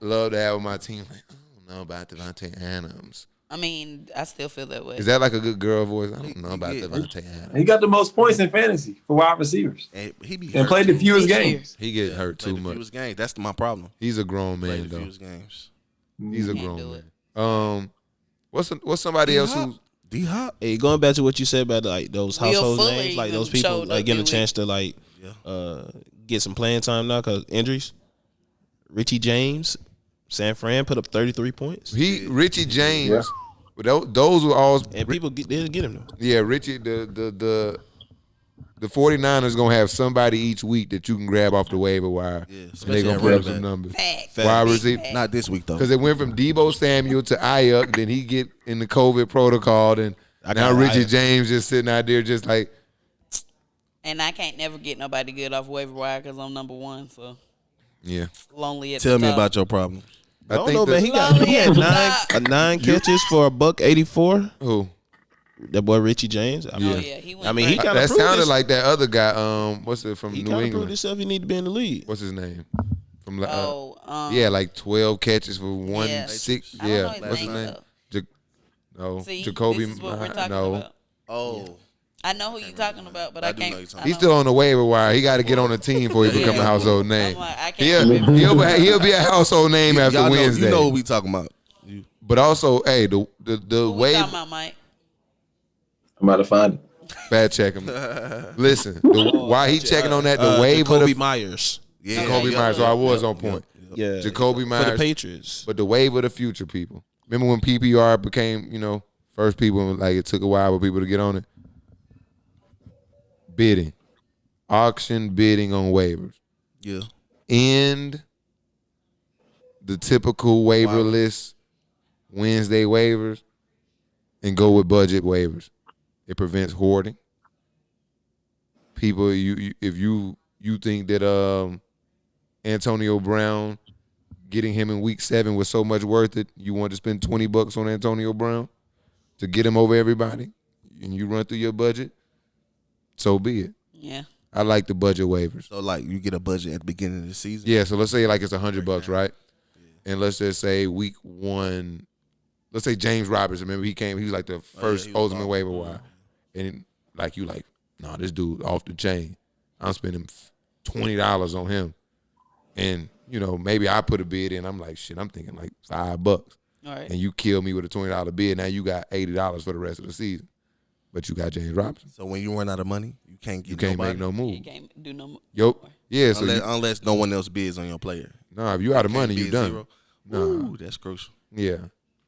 love to have on my team. Like, I don't know about Devontae Adams. I mean, I still feel that way. Is that like a good girl voice? I don't know about Devontae Adams. He got the most points in fantasy for wide receivers And he be and hurt played the too. fewest This year. games. He get hurt Played too the much. fewest games. That's my problem. He's a grown Played man the though. fewest games. He's a Can't grown do man. What's somebody else who? D-Hop. Hey, going back to what you said about like those Will household Fuller names, like even those people showed like up getting a this chance to like get some playing time now because injuries. Richie James, San Fran put up 33 points, Richie James. Yeah. But those were all. and people didn't get him though. Yeah, Richie. The the 49ers going to have somebody each week that you can grab off the waiver wire. Yeah, and they're going to put up some numbers. Fact. Wide receiver. Not this week though. Because it went from Debo Samuel to Ayuk, then he get in the COVID protocol, and now Richie James just sitting out there just like. And I can't never get nobody good off waiver wire because I'm number one. So Yeah. lonely at Tell the me top. about your problems. I don't know, man. He had nine catches for a $184. Who? That boy Richie James. Oh yeah, he went. I mean, he crazy. kind of That sounded like that other guy. What's it from he New kind of proved England? himself. He need to be in the league. What's his name? From yeah, like 12 catches for Yeah. 1-6. I don't Yeah, know his what's his name, name? No, See, Jacoby. this is what we're talking No, about. Oh, I know who you're talking about, but I do know can't. you're talking I he's don't- still on the waiver wire. He got to get on the team before he become a household name. I'm like, I can't remember. He'll be a household name after y'all know, Wednesday. you know what we talking about. But also, hey, the Who we waiver. talking about, Mike? I'm about to find it. Bad check him. Listen, why he checking on that? The waiver. Jacoby Myers. Yeah, Jacoby Myers. So I was on point. Yeah, Jacoby for Myers. the Patriots. But the wave of the future, people. Remember when PPR became, first people, like it took a while for people to get on it? Bidding. Auction bidding on waivers. Yeah. End the typical waiver list, Wednesday waivers, and go with budget waivers. It prevents hoarding. People, if you think that Antonio Brown, getting him in week 7 was so much worth it, you want to spend $20 on Antonio Brown to get him over everybody, and you run through your budget, so be it. Yeah. I like the budget waivers. So like you get a budget at the beginning of the season. Yeah, so let's say like it's $100, right? And let's just say week 1, let's say James Robinson. Remember he was like the first he was ultimate awesome. waiver wire, and nah, this dude off the chain. I'm spending $20 on him, and maybe I put a bid in. I'm like, shit, I'm thinking like $5, All right. and you kill me with a $20 bid. Now you got $80 for the rest of the season, but you got James Robinson. So when you run out of money, you can't get You can't nobody. make no You move. can't do no more. Yeah, so unless no one else bids on your player. if you out of money, you Bid done. zero. Nah. Ooh, that's crucial. Yeah.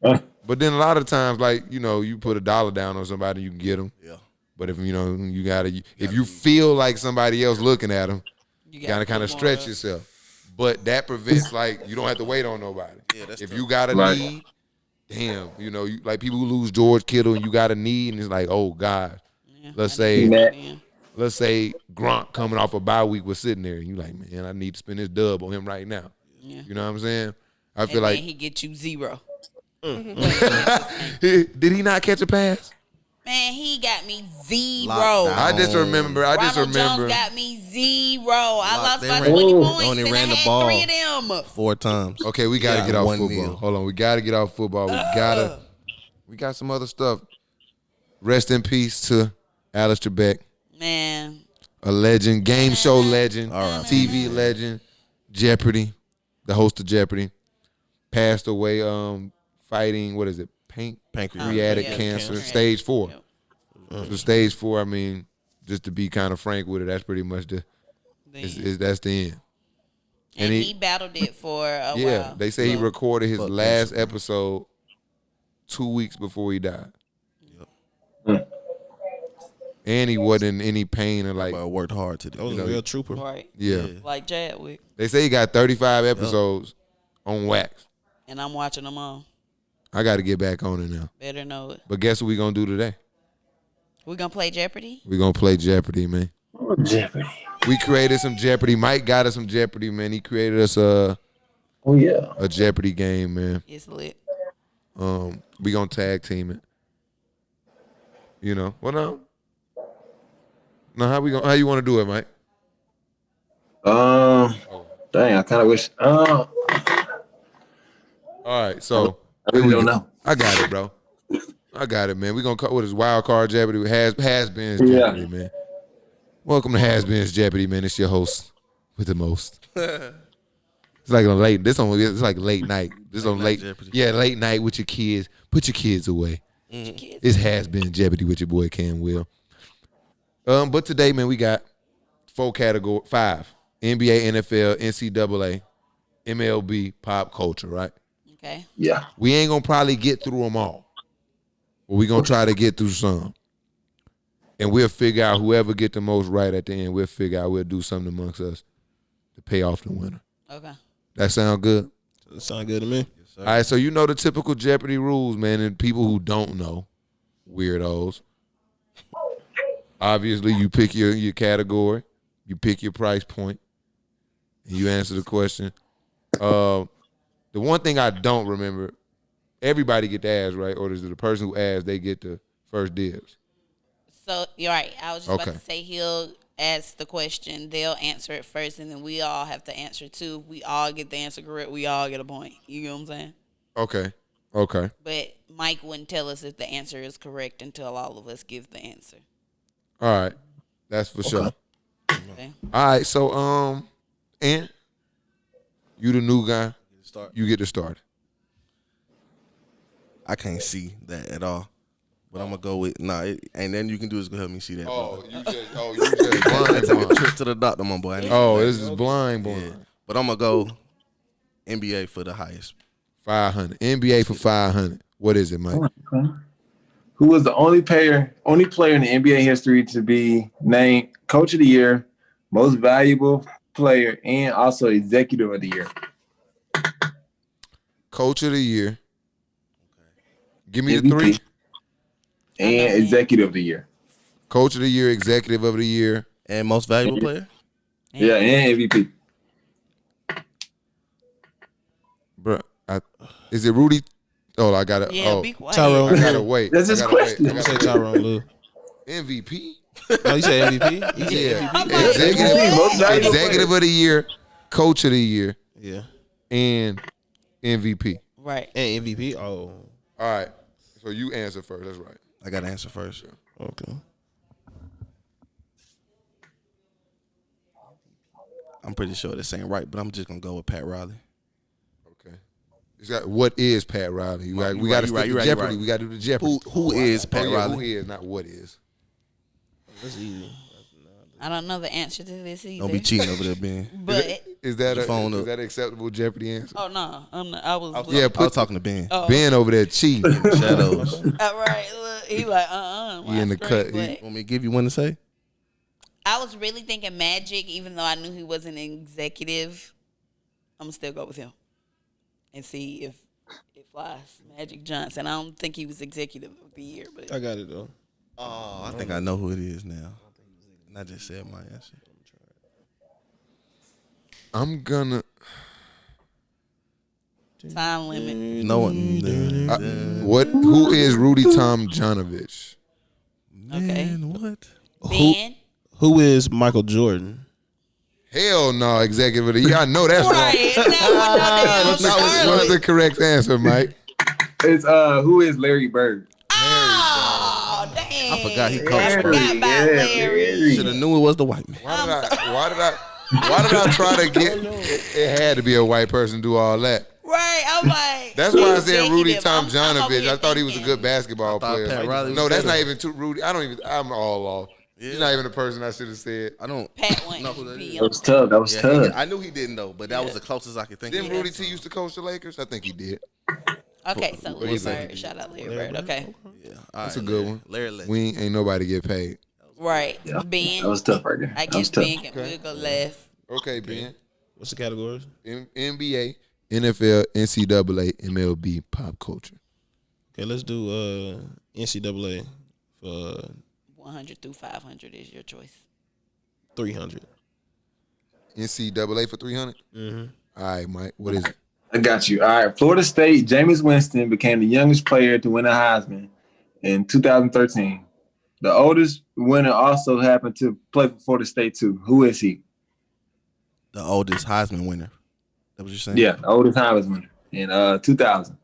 But then a lot of times, you put $1 down on somebody, you can get them. Yeah. But if you gotta, if you feel like somebody else looking at them, you gotta kind of put stretch more up. yourself. But that prevents you don't have to wait on nobody. Yeah, that's if tough. you got a Right. need, damn, you like people who lose George Kittle and you got a need, and it's like, oh God, Yeah, let's I say, need Matt. to be in. let's say Gronk coming off a bye week was sitting there, and you like, man, I need to spend this dub on him right now. Yeah. You know what I'm saying? I And feel then like he get you 0. did he not catch a pass? Man, he got me 0. Lockdown. I just remember. Ronald Jones got me 0. I lost by They 20 ran- points, only and ran I the had ball. 3 of them. 4 times. Okay, we gotta Yeah, get off 1-0. football. Hold on, we gotta get off football. We got some other stuff. Rest in peace to Alex Trebek, Man, a legend, game show legend, All right. TV legend, Jeopardy, the host of Jeopardy, passed away fighting pancreatic Pancreatic cancer, cancer. stage 4. Yep. So stage 4. I mean, just to be kind of frank with it, that's pretty much that's the end. and and he he- battled it for a Yeah, while. they say he So, recorded his Fuck last cancer. episode 2 weeks before he died. And he wasn't in any pain or But worked hard to That do. was a real trooper. right, yeah. like Chadwick. They say he got 35 episodes on wax. And I'm watching them all. I got to get back on it now. Better know it. But guess what we gonna do today? We gonna play Jeopardy? We gonna play Jeopardy, man. Jeopardy. We created some Jeopardy. Mike got us some Jeopardy, man. He created us Oh yeah. a Jeopardy game, man. It's lit. We gonna tag team it. Well, no. No, how you want to do it, Mike? Dang, I kind of wish. All right, so I really don't know. I got it, bro. I got it, man. We're going to cut with this WildCard Jeopardy with HasBeens Yeah. Jeopardy, man. Welcome to HasBeens Jeopardy, man. It's your host with the most. It's like it's like late night. This on late, Jeopardy. yeah, late night with your kids. Put your kids away. It's HasBeens Jeopardy with your boy Cam Will. But today, man, we got 5 NBA, NFL, NCAA, MLB, pop culture, right? Okay. Yeah. We ain't gonna probably get through them all, but we gonna try to get through some. And we'll figure out whoever get the most right at the end. We'll figure out we'll do something amongst us to pay off the winner. Okay. That sound good? That sound good to me. Yes, sir. All right, so you know the typical Jeopardy rules, man, and people who don't know, weirdos. Obviously, you pick your category, you pick your price point, and you answer the question. The one thing I don't remember, everybody get to ask, right? Or is it the person who asks, they get the first dibs? So you're right. I was just about Okay. to say he'll ask the question, they'll answer it first, and then we all have to answer too. We all get the answer correct. We all get a point. You know what I'm saying? Okay. But Mike wouldn't tell us if the answer is correct until all of us give the answer. All right. That's for sure. Okay. All right, so and you the new guy, Start. you get to start. I can't see that at all. But I'm gonna go with and then you can do is go help me see that. brother. You just blind. Take a trip to the doctor, my boy. I need This is blind. yeah. But I'm gonna go NBA for the highest. 500. NBA for 500. What is it, Mike? Okay. Who was the only player in the NBA history to be named Coach of the Year, Most Valuable Player, and also Executive of the Year? Coach of the year. Give me the MVP. three. And Executive of the Year. Coach of the year, executive of the year. And most valuable player? Yeah, and MVP. Bruh, is it Rudy? Oh, I gotta. Yeah, be quiet. Tyrone. I gotta wait. That's his question. You say Tyrone Lue. MVP. No, you say MVP? You say Yeah. I'm like, Executive, what? Most valuable executive player. of the year, coach of the year, Yeah. and MVP. Right. And MVP? Oh, All right. So you answer first. That's right. I gotta answer first. okay. I'm pretty sure this ain't right, but I'm just gonna go with Pat Riley. Okay. What is Pat Riley? We got to you right, stick you to right, you Jeopardy. right. We got to do the Jeopardy. Who is Pat Riley? Who is, not what is. That's easy. I don't know the answer to this either. Don't be cheating over there, Ben. But Is that Your phone is up. that an acceptable Jeopardy answer? oh no, I'm not, I was. Yeah, I was talking to Ben. Oh. Ben over there cheating. Shadows. All right, look, he like He in the cut. Want me to give you one to say? I was really thinking Magic, even though I knew he wasn't an executive. I'm gonna still go with him and see if it flies. Magic Johnson. I don't think he was executive of the year, but I got it, though. Oh, I think I know who it is now. And I just said my answer. I'm gonna. time limit. No one. What? Who is Rudy Tomjanovich? Okay. Man, what? Ben. Who is Michael Jordan? Hell no, executive of the year. I know that's Right. wrong. What's the correct answer, Mike? It's who is Larry Bird? Oh, dang. I forgot he I coached. forgot about Larry. Should have knew it was the white man. Why did I try to get? It had to be a white person to do all that. Right. I'm like. That's why I said Rudy executive. I'm over Tomjanovich. here I thought he was a thinking. good basketball thought player. Pat Riley No, was that's better. not even too Rudy. I'm all off. Yeah. He's not even the person I should have said. I don't Pat went. know who that is. That was tough. That was Yeah, tough. I knew he didn't though, but that was the closest I could think Didn't of. Rudy T used to coach the Lakers? I think he did. Okay, so What do Larry you think? Bird. Shout out Larry Bird. Okay. Yeah, all That's right, a good Larry. one. Larry Legend. We ain't nobody get paid. Right. Yeah, Ben. that was tough right there. I That was guess tough. Ben can we'll go last. Okay, Ben. What's the categories? NBA, NFL, NCAA, MLB, pop culture. Okay, let's do NCAA for 100 through 500 is your choice. 300. NCAA for 300? Mm-hmm. All right, Mike. What is it? I got you. All right. Florida State, Jameis Winston became the youngest player to win a Heisman in 2013. The oldest winner also happened to play for Florida State too. Who is he? The oldest Heisman winner. That what you're saying? Yeah, the oldest Heisman winner in 2000.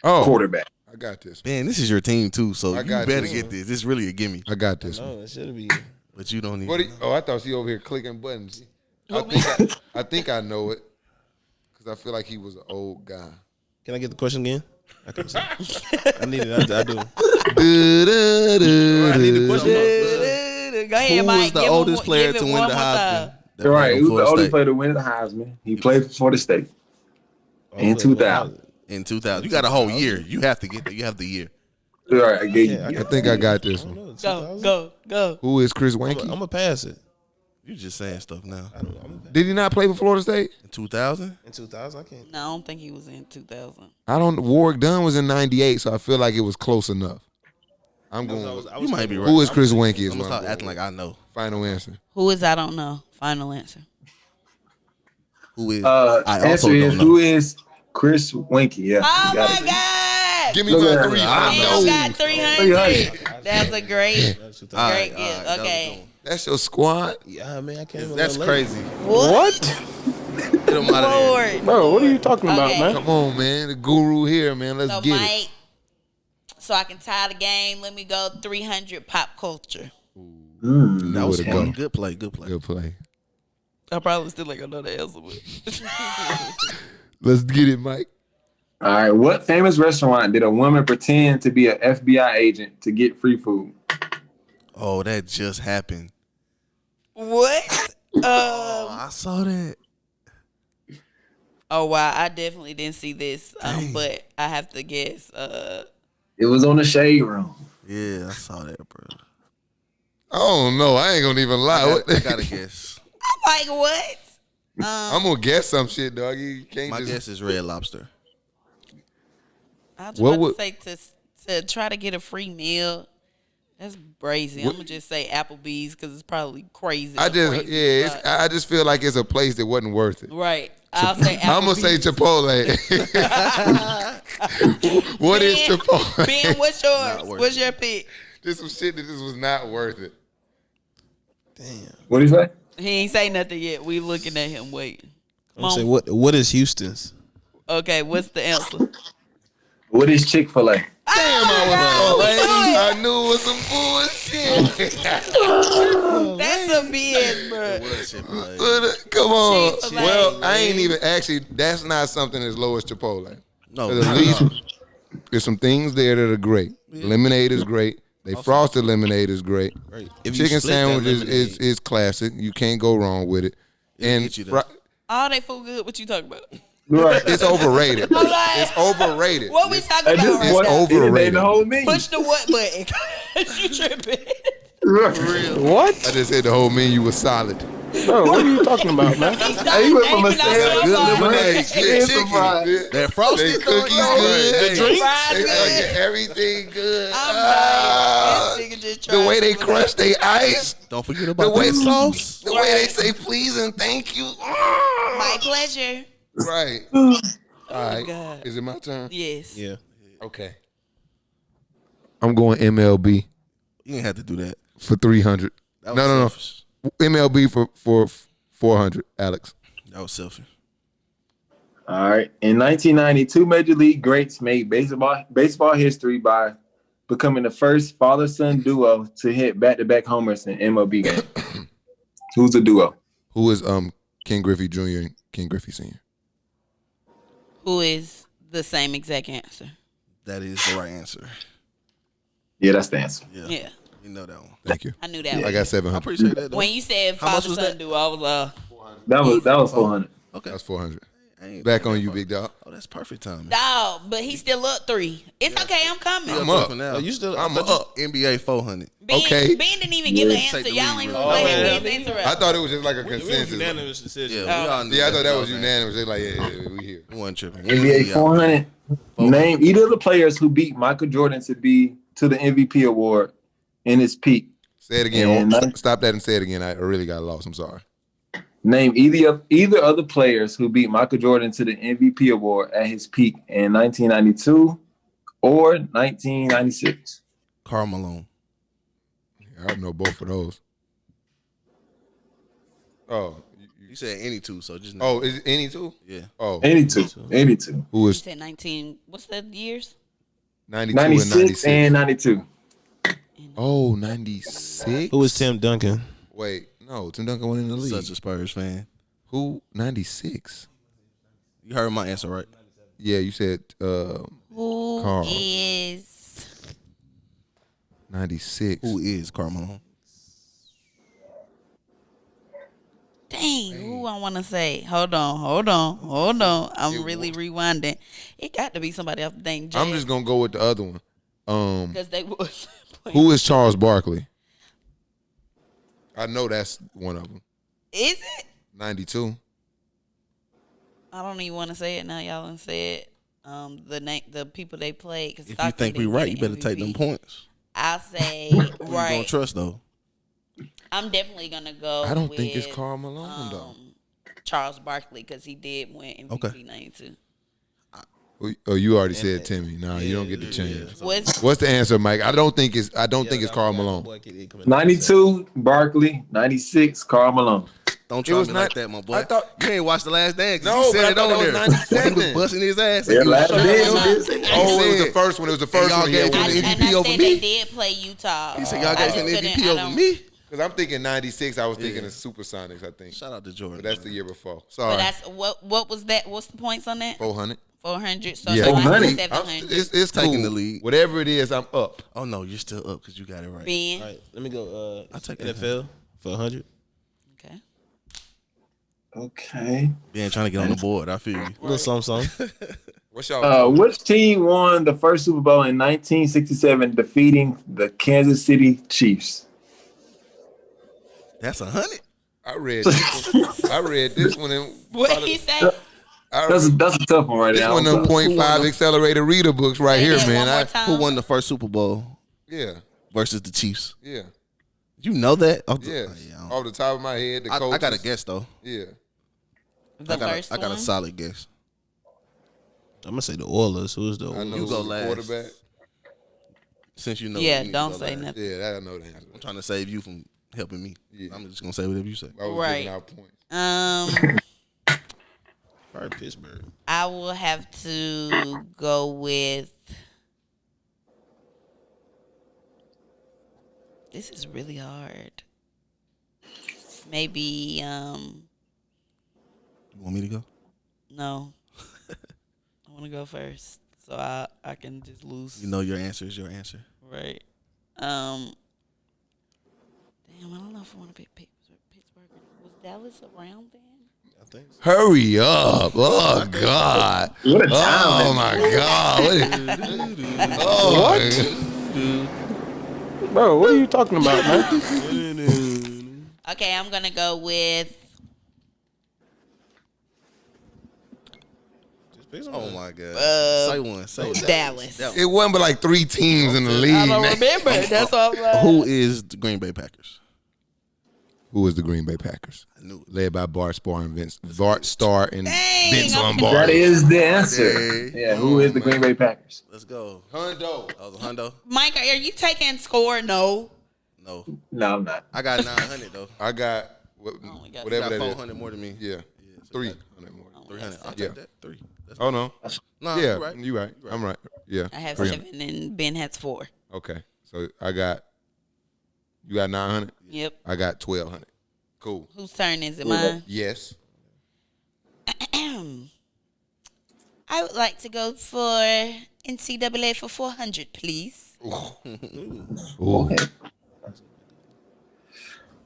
Oh, Quarterback. I got this. Ben, this is your team too, so I you got better this. get this. This is really a gimme, I got this. No, it should be. but you don't need. What? I thought she over here clicking buttons. I think I know it because I feel like he was an old guy. Can I get the question again? I couldn't say. I need it. I do. I need the question. Go ahead, Who Mike. was the Give oldest him- player give it to win one the more time. Heisman? that All right. played He was on the Florida oldest State? player to win the Heisman. He played for Florida State in 2000. In 2000. You got a whole year. You have to get there. You have the year. All right, I think I got this one. Go. Who is Chris I'm Wanke? gonna pass it. You just saying stuff now. Did he not play for Florida State? In 2000? In 2000, I can't. No, I don't think he was in 2000. Warwick Dunn was in 98, so I feel like it was close enough. I'm going. You might be right. Who is Chris Wanke? I'm going to start acting like I know. Final answer. Who is I don't know. Final answer. Who is? I answer also is don't know. who is Chris Wanke? Yeah. Oh you got my it. God. Give me my 300. Man got 300. That's a great All right, gift. that was Okay. cool. That's your squad. Yeah, man, I can't. That's crazy. What? Get him out of here. Lord. Bro, what are you talking about, Okay. man? Come on, man. The guru here, man. Let's So, get Mike, so I can tie the game, let me go 300 pop culture. it. That was Way to fun. go. Good play. Good play. Good play. I probably still ain't gonna know the answer, but Let's get it, Mike. All right. What famous restaurant did a woman pretend to be an FBI agent to get free food? Oh, that just happened. what? Oh, I saw that. Oh wow, I definitely didn't see this, but I have to guess. It was on the Shade Room. Yeah, I saw that, bro. I don't know. I ain't gonna even lie. I gotta guess. I'm like, what? I'm gonna guess some shit, dog. You can't My just. guess is Red Lobster. I was What about would- to say to try to get a free meal. That's brazy. I'm gonna just say Applebee's because it's probably crazy. I just crazy, yeah. but- I just feel like it's a place that wasn't worth it. right. I'll say Applebee's. I'm gonna say Chipotle. What is Ben, Chipotle? Ben, what's yours? Not worth What's it. your pick? Just some shit that just was not worth it. Damn. What do you say? He ain't say nothing yet. We looking at him waiting. I'm gonna say what is Houston's? Okay, what's the answer? What is Chick-fil-A? Damn, I knew it was some bullshit. That's a BS, bro. What shit play? Come on. Chick-fil-A. Well, I ain't even actually. That's not something as low as Chipotle. No, 'Cause at least there's some things there that are great. Lemonade is great. They frosted lemonade is great. Right. Chicken sandwich is classic. You can't go wrong with it. And get you there. All they food good. What you talking about? Right. it's overrated. I'm like, It's overrated. What we talking Hey, about this right boy, now? overrated. The whole menu. Push the what button? You tripping? What? I just said the whole menu was solid. Bro, what are you talking about, man? Hey, you went from a stand Good up lemonade, good chicken. Fries. That frosted They cookies good. The drinks. Everything good. I'm like, this nigga just The trying way to they look- crush they ice. Don't forget The about way the sauce. The way they say please and thank you. My pleasure. Right. All right. God. Is it my turn? Yes. Yeah. Okay. I'm going MLB You didn't have to do that. for 300. That was No. selfish. MLB for 400. Alex. That was selfish. All right. In 1992, Major League greats made baseball history by becoming the first father-son duo to hit back-to-back homers in MLB game. Who's the duo? Who is Ken Griffey Jr. and Ken Griffey Sr.? Who is the same exact answer? That is the right answer. Yeah, that's the answer. Yeah. Yeah. You know that one. Thank you. I knew that I one. got I 700. appreciate that, though. When you said How much father was son that? duo, I was That was 400. Okay. That's 400. I ain't Back paying on that you, fuck. big dog. Oh, that's perfect timing. dog, but he still up 3. It's okay, I'm coming. I'm Go up. for now. Oh, you still? I'm I thought you- up. NBA 400. Ben, Okay. Ben didn't even give an Take answer. the Y'all lead, ain't bro. gonna let Oh, him get I thought it was just like a It was consensus. unanimous decision. Yeah, we all knew Yeah, I that thought that was was unanimous. They like, yeah, we here. We wasn't tripping. NBA Yeah. 400. Name either of the players who beat Michael Jordan to the MVP award in his peak. Say it again. And- Stop that and say it again. I really got lost. I'm sorry. Name either of the players who beat Michael Jordan to the MVP award at his peak in 1992 or 1996. Karl Malone. I know both of those. Oh, You said any two, so just oh, is it any two? yeah. Oh, 82. who You is said 19. What's the years? 92 96 and 96? and 92. Oh, 96? Who was Tim Duncan? Wait, no, Tim Duncan went in the league. Such a Spurs fan. Who? 96? You heard my answer, right? Yeah, you said Who Carl. is 96. Who is Karl Malone? dang? Who I want to say? Hold on. I'm really rewinding. It got to be somebody else named Jazz. I'm just gonna go with the other one. Because they was playing. Who is Charles Barkley? I know that's one of them. Is it? 92. I don't even want to say it now. Y'all done said the people they played. Cause If you think we right, you better take them points. I'll say Who you right. gonna trust though? I'm definitely gonna go. I don't with, think it's Karl Malone though. Charles Barkley because he did win MVP 92. Oh, you already said Timmy. Nah, you don't get the chance. What's What's the answer, Mike? I don't think it's Karl Malone. 92, Barkley. 96, Karl Malone. Don't try me like that, my boy. I thought you ain't watched The Last Dance. No, he said but I it thought on that there. was 97. He was busting his ass. Yeah, last Shut day, up. Oh, it was the first one. It was the first y'all one. gave Yeah, him the and MVP I over said me? they did play Utah. He said y'all I gave him the just MVP couldn't- over me. because I'm thinking 96. I was thinking of Supersonics. I think, Shout out to Jordan. but that's the year before. But Sorry, that's what was that? What's the points on that? 400. 400. So Yeah. no, I 400. said 700. It's Taking cool. the lead. Whatever it is, I'm up. Oh no, you're still up because you got it right. Ben. All right, let me go. I'll take NFL for 100. Okay. Okay. Ben trying to get on the board. I feel you. A little something. What's y'all? Which team won the first Super Bowl in 1967, defeating the Kansas City Chiefs? That's 100. I read this one. And What he say? That's a tough one right This now. one of them .5 accelerator reader books right Say here, that man. one more time. Who won the first Super Bowl Yeah, versus the Chiefs? yeah, You know that? yeah. I Off the top of my head, the I coaches. got a guess though. Yeah. The first I got a one? solid guess. I'm gonna say the Oilers. Who's the I Oilers? know You who's go the last. quarterback. Since you know, Yeah, you need to don't go say last. nothing. Yeah, I know the answer. I'm trying to save you from helping me. Yeah. I'm just gonna say whatever you say. I was Right. giving out points. Probably Pittsburgh. I will have to go with. This is really hard. Maybe You want me to go? no. I want to go first, so I can just lose. You know your answer is your answer. Right. Damn, I don't know if I want to pick Pittsburgh. Was Dallas around then? I think so. Hurry up! Oh God! What a time. Oh my God! Bro, what are you talking about, man? Okay, I'm gonna go with. Oh my God! Say one. Say Dallas. It wasn't but like 3 teams in the league. I don't man. remember. That's all. Who is the Green Bay Packers? Who is the Green Bay Packers? I knew it. Led by Bart Starr and Vince Vince I'm- Lombardi. That is the answer. Hey. Yeah, who is the Green Bay Packers? Let's go. Hundo. That was a hundo. Mike, are you taking score? No. No, No, I'm not. I got 900 though. I got my God. You whatever got that is. 400 more than me. Yeah, so 300 more. 300. I'll Yeah. take that. 3. That's Oh no. no, Yeah, you're right. you right. I'm right. Yeah. I have 300. 7 and Ben has 4. Okay, so you got 900. Yep. I got 1,200. Cool. Whose turn is it? Mine. Yes. I would like to go for NCAA for 400, please. Ooh.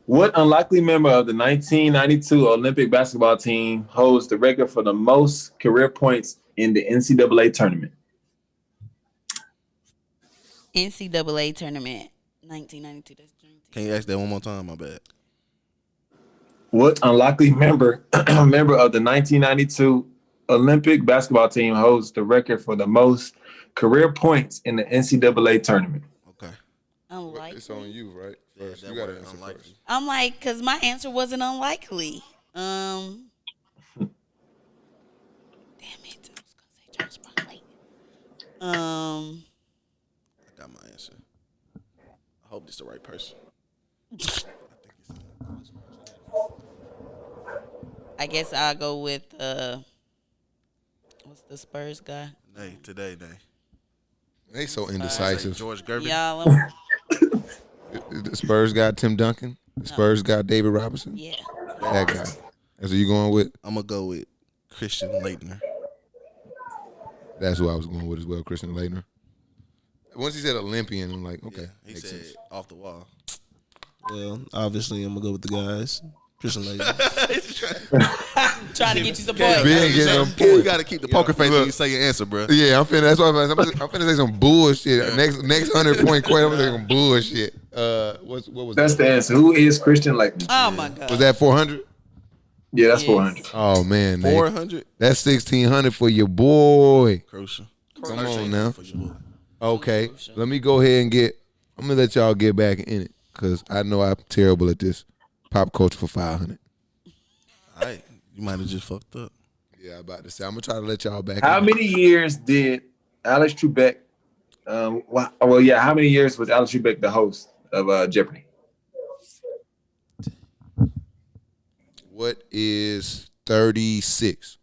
What unlikely member of the 1992 Olympic basketball team holds the record for the most career points in the NCAA tournament? NCAA tournament, 1992. That's dream team. Can you ask that one more time? My bad. What unlikely member of the 1992 Olympic basketball team holds the record for the most career points in the NCAA tournament? Okay. Unlikely. It's on you, right? First. that You got to word, answer unlikely. first. I'm like, because my answer wasn't unlikely. Damn it. I was going to say Charles Barkley. I got my answer. I hope it's the right person. I guess I'll go with, what's the Spurs guy? Nay, today. They so Say indecisive. George Gervin. Y'all, The Spurs got Tim Duncan. The Spurs got David Robinson. yeah. That guy. That's who you going with? I'm gonna go with Christian Laettner. That's who I was going with as well, Christian Laettner. Once he said Olympian, I'm like, okay, He makes said sense. off the wall. Well, obviously, I'm gonna go with the guys. Christian Laettner. Trying to get you some points. We ain't getting them You points. got to keep the poker face when you say your answer, bro. Yeah, I'm finna. That's why I'm finna say some bullshit. Next 100-point question, I'm gonna say some bullshit. What was That's that? the answer. Who is Christian Laettner? Oh my god. Was that 400? Yeah, that's Yes. 400. Oh man, Nate. 400. That's 1,600 for your boy. Crucial. Come on now. For your boy. Okay, let me go ahead and get. I'm gonna let y'all get back in it because I know I'm terrible at this. Pop culture for 500. All right. You might have just fucked up. Yeah, I'm about to say. I'm gonna try to let y'all back. How in. many years did Alex Trebek? How many years was Alex Trebek the host of Jeopardy? What is 36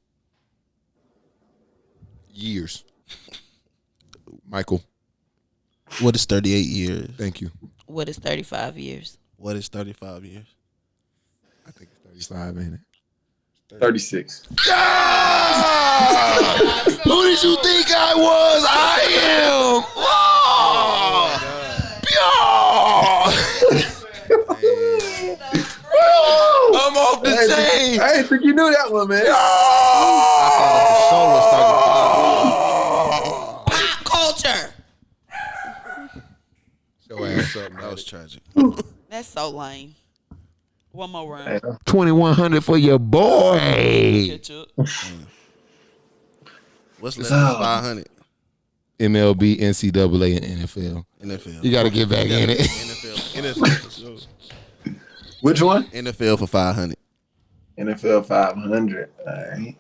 years? Michael, What is 38 years? thank you. What is 35 years? What is 35 years? I think it's 35, ain't it? 36. Who did you think I was? I am. I'm off the chain. I didn't think you knew that one, man. Pop culture. Show ass up, That was tragic. That's so lame. One more round. 2,100 for your boy. Catch up. What's less than 500? MLB, NCAA, and NFL. NFL. You got to get back in it. NFL for sure. Which one? NFL for 500. NFL 500. All right.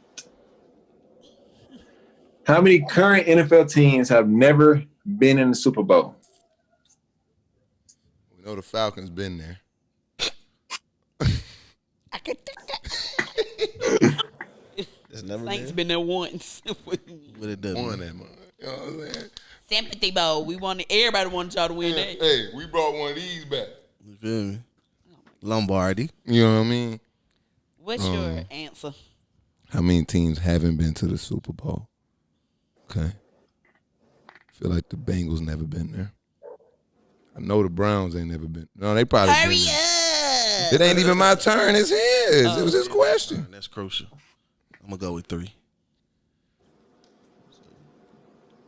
How many current NFL teams have never been in the Super Bowl? We know the Falcons been there. I can take that. It's never Saints been. been there once. What it does. Won that, man. You know what I'm saying? Sympathy Bowl. Everybody wanted y'all to win that. Hey, we brought one of these back. You feel me? Lombardi. You know what I mean? What's your answer? How many teams haven't been to the Super Bowl? Okay. Feel like the Bengals never been there. I know the Browns ain't never been. No, they probably Hurry been there. up. It ain't even my turn. It's his. It was his question. That's crucial. I'm going to go with 3.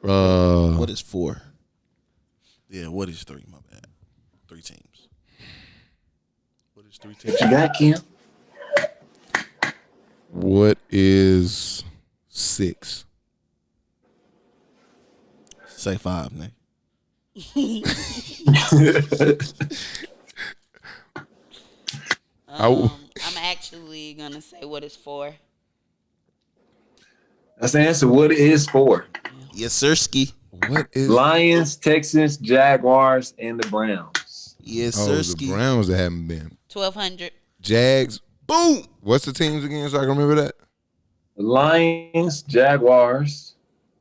What is 4? Yeah, what is 3? My bad. 3 teams. What is 3 teams? What you got, Kim? What is 6? Say 5, Nate. I'm actually gonna say what is 4. That's the answer. What is 4? Yes, sir, ski. What is Lions, Texans, Jaguars, and the Browns. Yes, Oh, sir, the ski. Browns that haven't been. 1,200. Jags. Boom. What's the teams again so I can remember that? The Lions, Jaguars,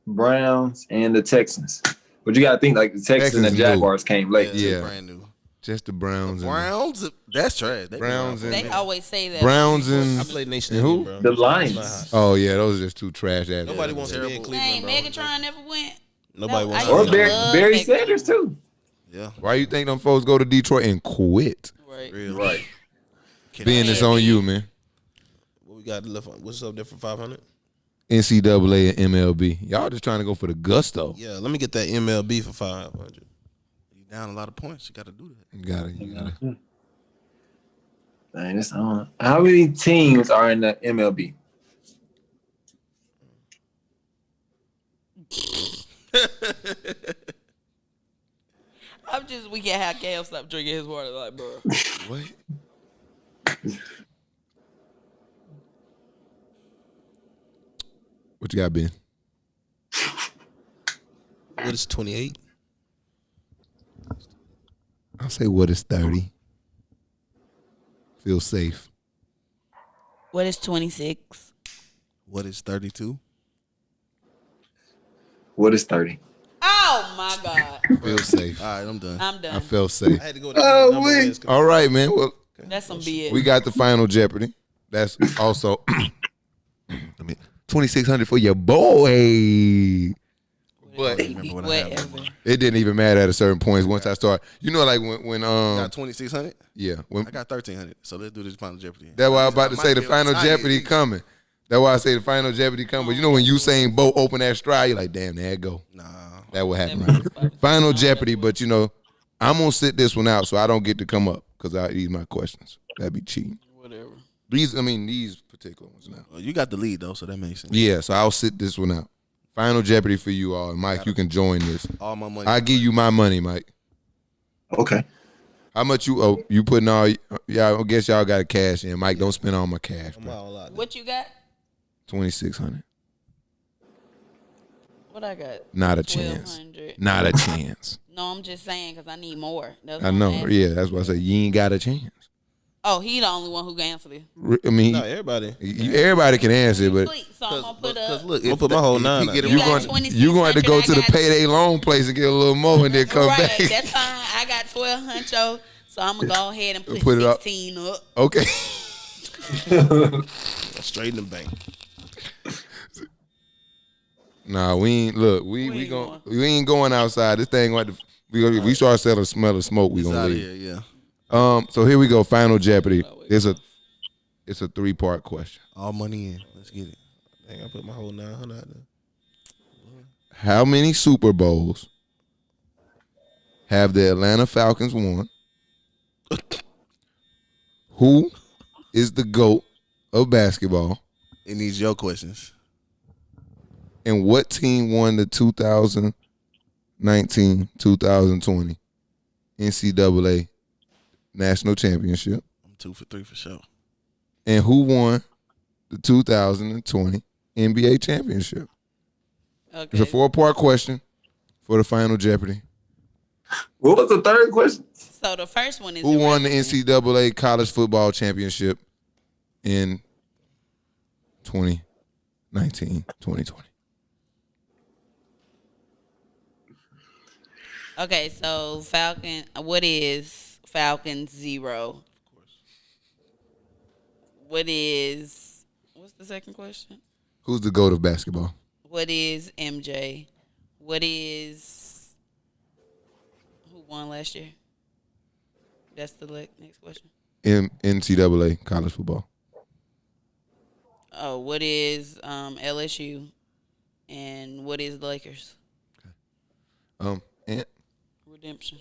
Browns, and the Texans. But you got to think like the Texans and the Texans Jaguars came late. Yeah. Brand new. Just the Browns. Browns? That's trash. They Browns and They always say that. Browns I and played Nation And who? Stadium, bro. The It's not Lions. high. oh yeah, those are just two trash ass. Nobody wants to be in Terrible. Cleveland, Dang, bro. Megatron never went. Nobody No, wants I to Or used be to in Barry, love Barry Megatron. Sanders too. Yeah. Why you think them folks go to Detroit and quit? Right. Real. Right. Being it's on you, man. What we got left? What's up there for 500? NCAA and MLB. Y'all just trying to go for the gusto. Yeah, let me get that MLB for 500. You down a lot of points. You got to do that. You gotta. Dang, this, I don't know. How many teams are in the MLB? I'm just we can have Cam stop drinking his water, like, bro. What? What you got, Ben? What is 28? I'll say what is 30. Feel safe. What is 26? What is 32? What is 30? Oh my God. Feel safe. All right, I'm done. I'm I done. felt safe. I had to go with the number wins. All right, man. Well, That's some BS. we got the final Jeopardy. That's also 2,600 for your boy. But remember what I had. Whatever. it didn't even matter at a certain point once I started. You know, like when got 2,600. yeah, when I got 1,300. So let's do this Final Jeopardy. that's why I was about to might say the be able to Final tie it. Jeopardy coming. That's why I say the Final Jeopardy coming. But you know when Usain Bolt open that stride, you're like, damn, there it go. Nah. That what happened. Right? Final Jeopardy, but you know, I'm gonna sit this one out so I don't get to come up because I eat my questions. That'd be cheating. Whatever. These particular ones now. Well, you got the lead though, so that makes sense. Yeah, so I'll sit this one out. Final Jeopardy for you all. Mike, you can join this. All my money. I give you my money, Mike. Okay. How much you owe? You putting all? Yeah, I guess y'all got to cash in. Mike, don't spend all my cash, I'm bro. all out. What you got? 2,600. What I got? Not a chance. 1,200. Not a chance. No, I'm just saying because I need more. That's I what I'm know. asking. Yeah, that's why I say you ain't got a chance. Oh, he the only one who can answer this. I mean, No, everybody. everybody can answer, but Sweet, so I'm gonna put up. look, I'm gonna put my whole nine out. get it you got wrong, going you going to go to the 2,600, payday loan place and get a little more and then come right. back. That's fine. I got 1,200, so I'm gonna go ahead and Put it up. 16 up. Okay. Straight in the bank. Nah, we ain't look. We ain't going outside. This thing going to we start selling smell of smoke. We It's gonna out of leave. here, yeah. So here we go. Final Jeopardy. It's a 3-part question. All money in. Let's get it. Dang, I put my whole 900 out there. How many Super Bowls have the Atlanta Falcons won? Who is the GOAT of basketball? It needs your questions. And what team won the 2019-2020 NCAA National Championship? I'm 2 for 3 for sure. And who won the 2020 NBA Championship? Okay. It's a 4-part question for the Final Jeopardy. What was the third question? So the first one is Who won the NCAA College Football Championship in 2019-2020? Okay, so Falcon. What is Falcon 0? What's the second question? Who's the GOAT of basketball? What is MJ? Who won last year? That's the next question. NCAA College Football. Oh, what is LSU? And what is the Lakers? And Redemption.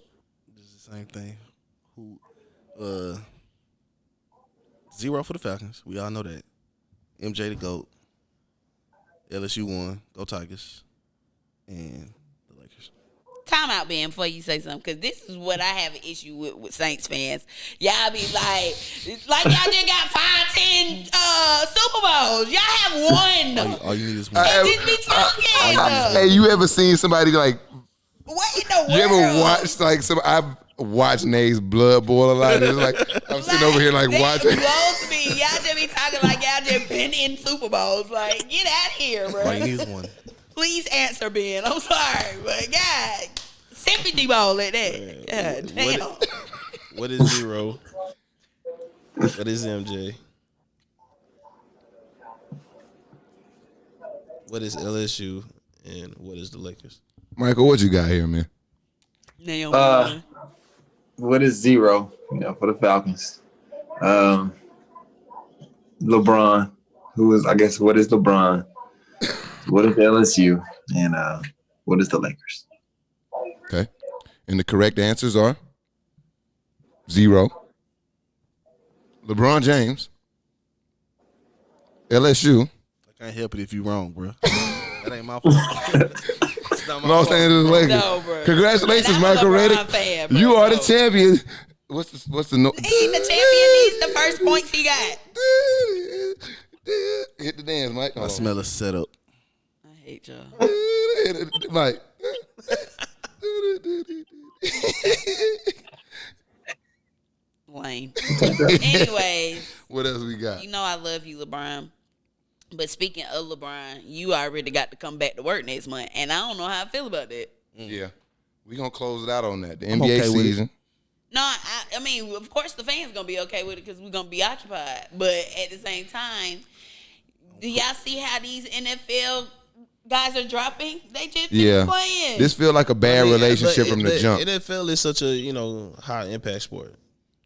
This is the same thing. Who 0 for the Falcons. We all know that. MJ the GOAT. LSU won. Go Tigers. And the Lakers. Time out, Ben, before you say something, because this is what I have an issue with Saints fans. Y'all be like y'all just got 5, 10 Super Bowls. Y'all have one. All you need is one. And just be talking. hey, you ever seen somebody like? What in the world? You ever watched like some? I've watched Nate's blood boil a lot. It's like I'm sitting over here like watching. Close to me. Y'all just be talking like y'all just been in Super Bowls. Like, get out of here, bro. All you need is one. Please answer, Ben. I'm sorry, but God, sympathy ball like that. God damn. What is 0? What is MJ? What is LSU? And what is the Lakers? Michael, what you got here, man? Naomi. What is 0? For the Falcons. LeBron. What is LeBron? What is LSU? And what is the Lakers? Okay. And the correct answers are 0. LeBron James. LSU. I can't help it if you wrong, bro. That ain't my fault. It's not my Los fault. Angeles Lakers. No, bro. Congratulations, And I'm a Michael LeBron Reddick. fan, bro. You are the No. champion. What's the no? He's the champion. He's the first points he got. Hit the dance, Mike. I smell a setup. I hate y'all. Mike. Lame. Anyways, What else we got? you know I love you, LeBron. But speaking of LeBron, you already got to come back to work next month, and I don't know how I feel about that. Yeah. We're going to close it out on that. The I'm NBA okay with it. season. No, I mean, of course the fans gonna be okay with it because we're gonna be occupied. But at the same time, do y'all see how these NFL guys are dropping. They just Yeah. been playing. This feel like a bad relationship from the jump. NFL is such a high impact sport.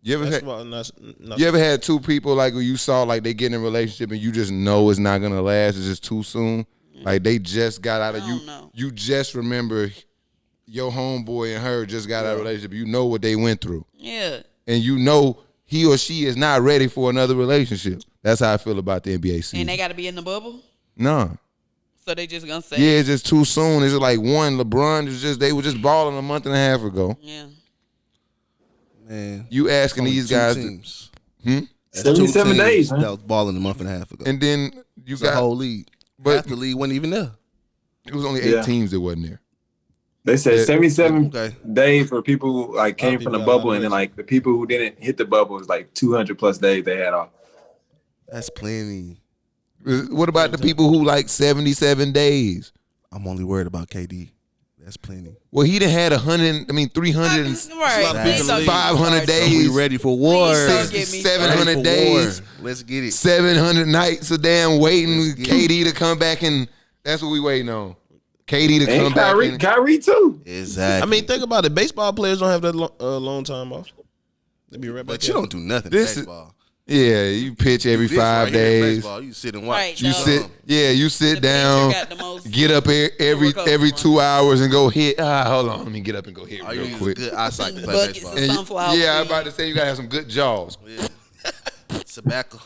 You ever had, Not you ever had two people like who you saw like they get in a relationship and you just know it's not gonna last, it's just too soon? Like they just got out of you. You just remember your homeboy and her just got out of a relationship. You know what they went through. Yeah. And you know he or she is not ready for another relationship. That's how I feel about the NBA season. And they got to be in the bubble? Nah. So they just going to say. Yeah, it's just too soon. It's like LeBron is just, they were just balling a month and a half ago. Yeah. Man. You asking these guys. Teams. 77 days, man. That was balling a month and a half ago. And then you got the whole league. But half the league wasn't even there. It was only 8 teams that wasn't there. They said 77 days for people who like came from the bubble, and then like the people who didn't hit the bubble was like 200 plus days they had off. That's plenty. What about the people who like 77 days? I'm only worried about KD. That's plenty. Well, he done had 300 and 500 days. So we ready for war. 700 days. Let's get it. 700 nights of damn waiting KD to come back, and that's what we waiting on. KD to come back. And Kyrie too. Exactly. I mean, think about it. Baseball players don't have that long time off. They be right back. But you don't do nothing in baseball. Yeah, you pitch every 5 days. Baseball, you sit and watch. Right, you sit down, get up every 2 hours and go hit. Hold on, let me get up and go hit real quick. Good eyesight to play baseball. Yeah, I'm about to say you gotta have some good jaws. Yeah. Tobacco.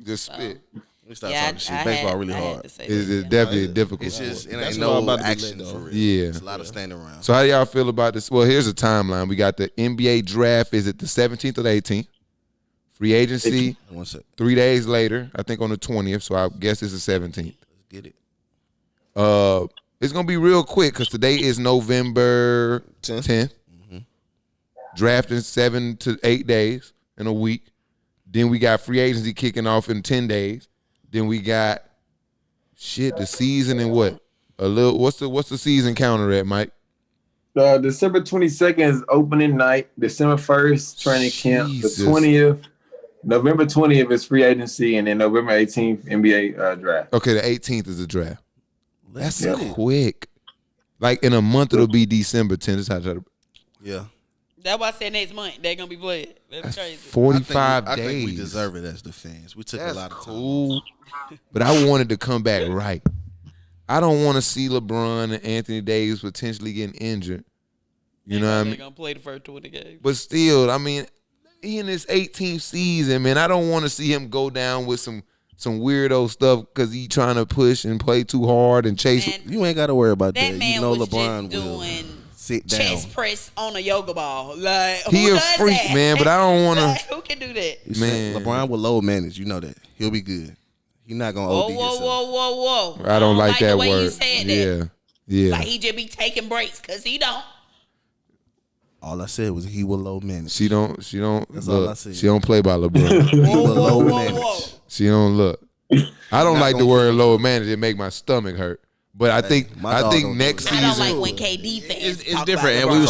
Just spit. We start talking shit. Baseball really hard. It's definitely difficult. It's just it ain't no action for real. Yeah, it's a lot of standing around. So how do y'all feel about this? Well, here's a timeline. We got the NBA draft. Is it the 17th or the 18th? Free agency 3 days later. I think on the 20th. So I guess it's the 17th. Let's get it. It's gonna be real quick because today is November 10th. Mm-hmm. Draft in 7 to 8 days in a week. Then we got free agency kicking off in 10 days. Then we got the season and what? What's the season counter at, Mike? December 22nd is opening night. December 1st, training camp. The 20th, November 20th is free agency, and then November 18th, NBA draft. Okay, the 18th is the draft. That's quick. Like in a month, it'll be December 10th. Yeah. That's why I said next month they're gonna be playing. That's crazy. 45 days. I think we deserve it as the fans. We took a lot of time. But I wanted to come back right. I don't want to see LeBron and Anthony Davis potentially getting injured. You know what I mean? They're gonna play the first 20 games. But still, I mean, he in his 18th season, man. I don't want to see him go down with some weirdo stuff because he trying to push and play too hard and chase. Man, you ain't got to worry about that. Man you know was LeBron just will doing sit down. chest press on a yoga ball. Like he a freak, that? Man. But I don't want to. Like, who can do that? Man, LeBron will load manage. You know that. He'll be good. He's not gonna OD himself. Whoa. I don't like that the way word. You said that. Yeah. Like he just be taking breaks because he don't. All I said was he will low manage. She don't. That's look, all I said. She don't play by LeBron. He will low manage. She don't look. I don't like the word low manage. It make my stomach hurt. But I think next season. I don't like when KD fans. It's different, and we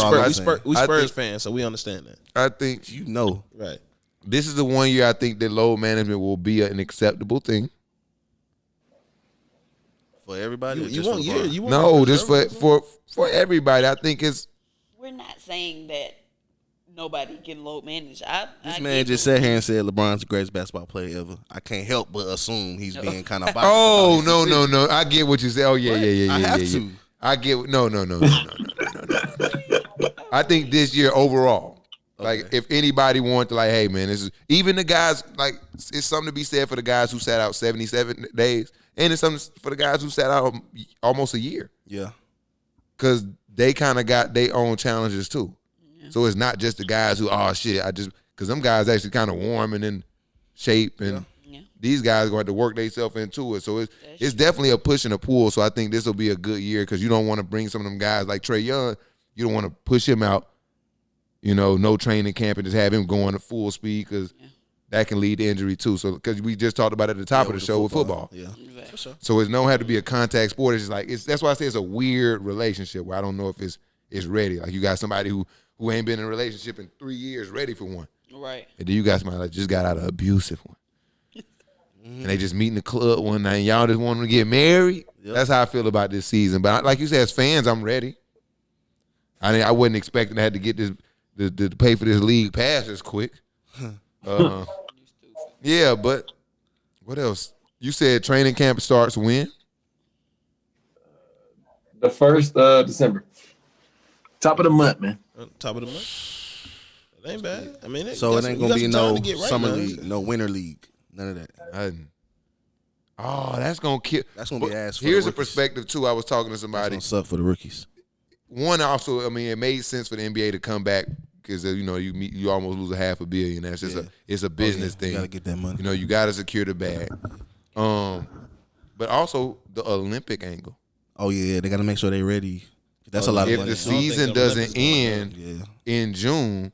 Spurs fans, so we understand that. I think right. This is the one year I think that load management will be an acceptable thing. For everybody? Just for everybody. I think it's. We're not saying that nobody can load manage. This man just sat here and said LeBron's the greatest basketball player ever. I can't help but assume he's being kind of biased. Oh, no. I get what you say. Oh, yeah. I have to. I get. No. I think this year overall. Like, if anybody wanted to, like, hey, man, this is even the guys, like, it's something to be said for the guys who sat out 77 days, and it's something for the guys who sat out almost a year. Yeah. Because they kind of got their own challenges, too. Yeah. So it's not just the guys who, because them guys actually kind of warm and in shape, and these guys are going to work themselves into it. So it's definitely a push and a pull. So I think this will be a good year because you don't want to bring some of them guys like Trae Young, you don't want to push him out. You know, no training camp and just have him going at full speed because that can lead to injury too. So because we just talked about it at the top of the show with football. Yeah, for sure. So it don't have to be a contact sport. It's just like that's why I say it's a weird relationship where I don't know if it's ready. Like you got somebody who ain't been in a relationship in 3 years ready for one. Right. And then you got somebody that just got out of an abusive one. and they just meet in the club one night and y'all just want them to get married. Yep. That's how I feel about this season. But like you said, as fans, I'm ready. I wasn't expecting to have to get this to pay for this league pass as quick. Yeah, but what else? You said training camp starts when? The 1st December. Top of the month, man. Top of the month. It ain't bad. I mean, So it ain't gonna be no summer now. league, no winter league, none of that. That's gonna kill. That's gonna be ass. For Here's the a perspective too. I was talking to somebody. That's gonna suck for the rookies. One also, I mean, it made sense for the NBA to come back because you almost lose $500 million. That's just it's a business thing. You gotta get that money. You gotta secure the bag. But also the Olympic angle. Oh yeah, they gotta make sure they're ready. That's a lot of If money. the season doesn't end in June,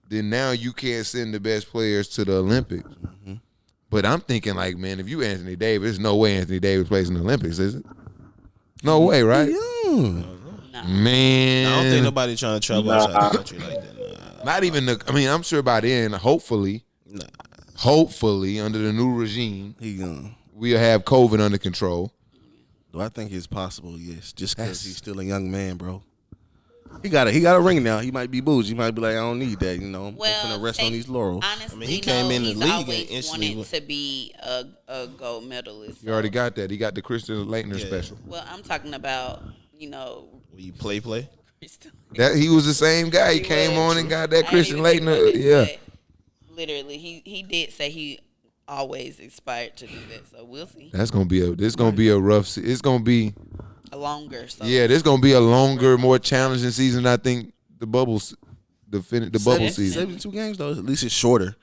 then now you can't send the best players to the Olympics. Mm-hmm. But I'm thinking like, man, if you Anthony Davis, there's no way Anthony Davis plays in the Olympics, is it? No way, right? Yeah. Man, I don't think nobody trying to travel outside the country like that. Not even I'm sure by then, hopefully, under the new regime, we'll have COVID under control. Do I think it's possible? Yes, just because he's still a young man, bro. He got a ring now. He might be bougie. He might be like, I don't need that. I'm gonna rest on these laurels. Honestly, I mean, he came in the league and always instantly wanted to be a gold medalist. You already got that. He got the Christian Laettner special. Well, I'm talking about Will you play? That he was the same guy. He came on and got that Christian Laettner. Yeah. Literally, he did say he always aspired to do that. So we'll see. This gonna be a rough. It's gonna be a longer. So. Yeah, this gonna be a longer, more challenging season. I think the bubble season. 72 games though. At least it's shorter.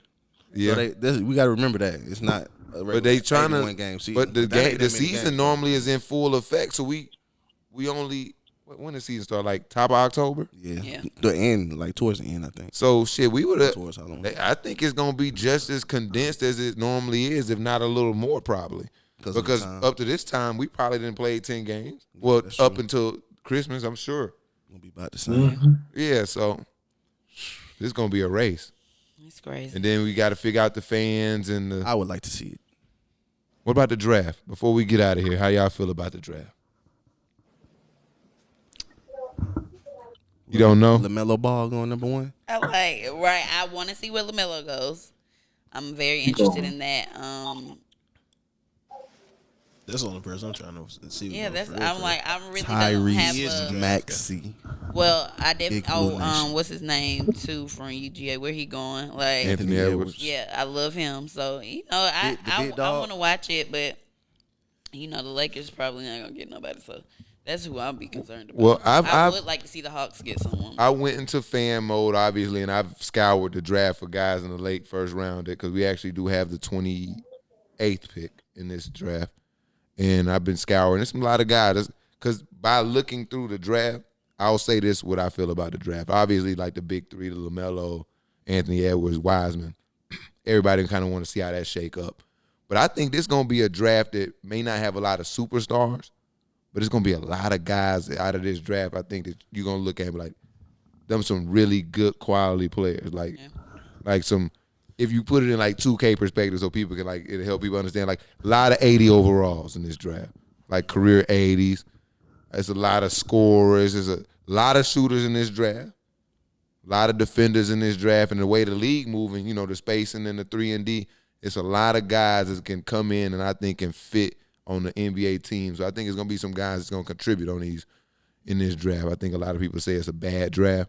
Yeah, so we gotta remember that it's not. But they trying to game season. But the season normally is in full effect. So we only when the season start, like top of October. Yeah. The end, like towards the end, I think. So shit, we would have. I think it's gonna be just as condensed as it normally is, if not a little more, probably. Because up to this time, we probably didn't play 10 games. Well, up until Christmas, I'm sure. We'll be about the same. Yeah, so this is gonna be a race. It's crazy. And then we got to figure out the fans and I would like to see it. What about the draft? Before we get out of here, how y'all feel about the draft? You don't know? LaMelo Ball going number 1? I want to see where LaMelo goes. I'm very interested in that. That's the only person I'm trying to see. Yeah, I'm really Tyrese Maxey. Well, I definitely. What's his name too from UGA? Where he going? Like Anthony Edwards. Yeah, I love him. So I want to watch it, but the Lakers probably not gonna get nobody. So that's who I'll be concerned about. Well, I would like to see the Hawks get someone. I went into fan mode, obviously, and I've scoured the draft for guys in the late first round because we actually do have the 28th pick in this draft. And I've been scouring. There's a lot of guys. Because by looking through the draft, I'll say this, what I feel about the draft. Obviously, like the big three, the LaMelo, Anthony Edwards, Wiseman. Everybody kind of want to see how that shake up. But I think this is going to be a draft that may not have a lot of superstars, but it's going to be a lot of guys out of this draft. I think that you're going to look at like them some really good quality players. Like some – if you put it in like 2K perspective so people can it'll help people understand, like a lot of 80 overalls in this draft, like career 80s. There's a lot of scorers. There's a lot of shooters in this draft, a lot of defenders in this draft. And the way the league moving, the spacing and the 3-and-D, it's a lot of guys that can come in and I think can fit on the NBA team. So I think it's going to be some guys that's going to contribute in this draft. I think a lot of people say it's a bad draft.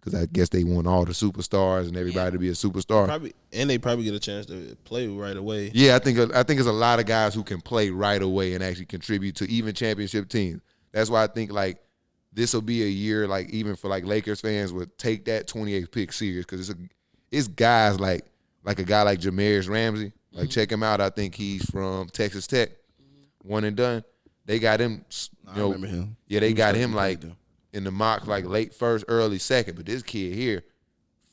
Because I guess they want all the superstars and everybody to be a superstar. They probably get a chance to play right away. Yeah, I think it's a lot of guys who can play right away and actually contribute to even championship teams. That's why I think this will be a year even for Lakers fans would take that 28th pick serious because it's guys like a guy like Jamarius Ramsey. Check him out. I think he's from Texas Tech, one and done. They got him. I remember him. Yeah, they got him in the mock late first, early second. But this kid here,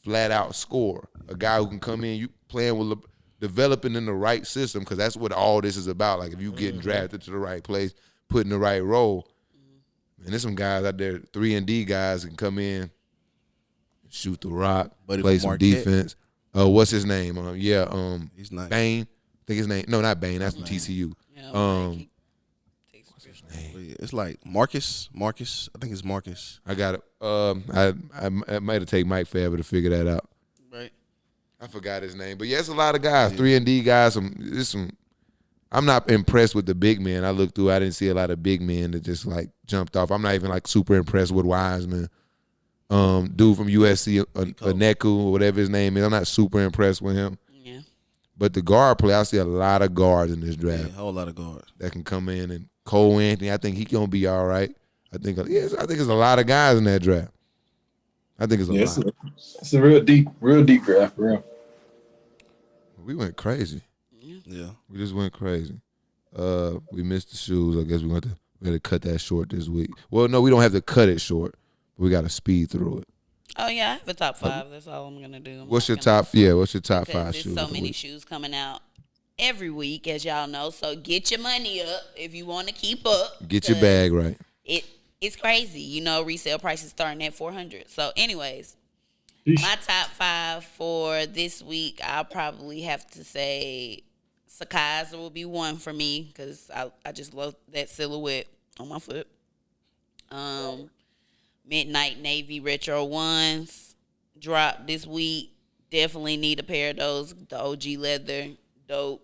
flat out score. A guy who can come in, you playing with developing in the right system because that's what all this is about. If you getting drafted to the right place, put in the right role. And there's some guys out there, 3-and-D guys can come in, shoot the rock, play some defense. What's his name? He's nice. Bane. I think his name. No, not Bain. That's from TCU. Yeah, What's his name? It's like Marcus. I think it's Marcus. I got it. I might have taken Mike forever to figure that out. right. I forgot his name, but yeah, it's a lot of guys. 3-and-D guys. I'm not impressed with the big men. I looked through. I didn't see a lot of big men that just like jumped off. I'm not even like super impressed with Wiseman. Dude from USC, Aneku, or whatever his name is. I'm not super impressed with him. Yeah. But the guard play, I see a lot of guards in this draft. Yeah, a whole lot of guards That can come in. And Cole Anthony, I think he gonna be all right. I think it's a lot of guys in that draft. I think it's a lot. It's a real deep draft for real. We went crazy. Yeah. We just went crazy. We missed the shoes. I guess we had to cut that short this week. Well, no, we don't have to cut it short. But we got to speed through it. Oh yeah, I have a top 5. That's all I'm gonna do. What's your top 5 because shoes? There's so many shoes coming out every week, as y'all know. So get your money up if you want to keep up. Get your bag right. It's crazy, resale prices starting at $400. So, anyways, my top 5 for this week, I'll probably have to say Sakai's will be one for me because I just love that silhouette on my foot. Midnight Navy Retro 1s dropped this week. Definitely need a pair of those. The OG leather, dope.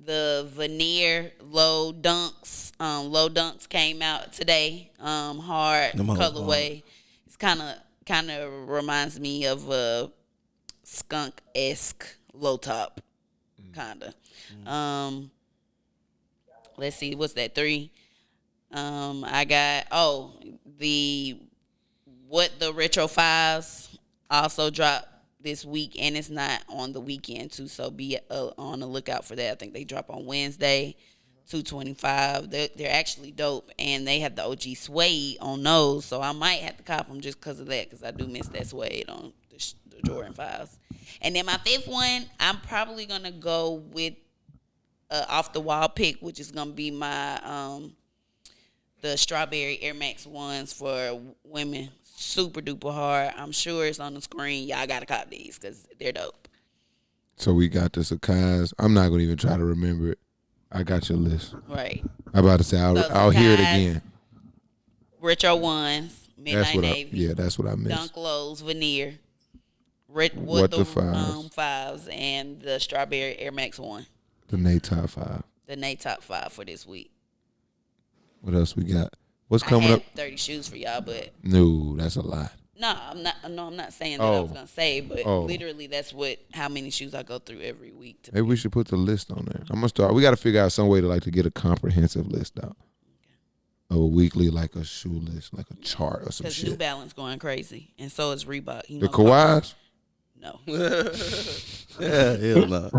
The veneer low dunks came out today. Hard colorway. It's kind of reminds me of a skunk-esque low top, kind of. Let's see, what's that? 3. I got the Retro 5s also dropped this week, and it's not on the weekend too, so be on the lookout for that. I think they drop on Wednesday, $225. They're actually dope, and they have the OG suede on those, so I might have to cop them just because of that, because I do miss that suede on the Jordan 5s. And then my 5th one, I'm probably gonna go with off the wall pick, which is gonna be my the strawberry Air Max 1s for women. Super duper hard. I'm sure it's on the screen. Y'all gotta cop these because they're dope. So we got the Sakai's. I'm not gonna even try to remember it. I got your list. Right. I'm about to say I'll hear it again. Retro 1s, Midnight Navy. That's what I missed. Dunk lows, veneer. What the 5s? 5s and the strawberry Air Max 1. The Nate top 5. The Nate top 5 for this week. What else we got? What's coming up? 30 shoes for y'all, but no, that's a lot. No, I'm not saying that I was gonna say, but literally that's how many shoes I go through every week. Maybe we should put the list on there. I'm gonna start. We got to figure out some way to get a comprehensive list out. Of a weekly, like a shoe list, like a chart or some shit. Because New Balance going crazy, and so is Reebok. The Kawhis? No. Yeah, hell no.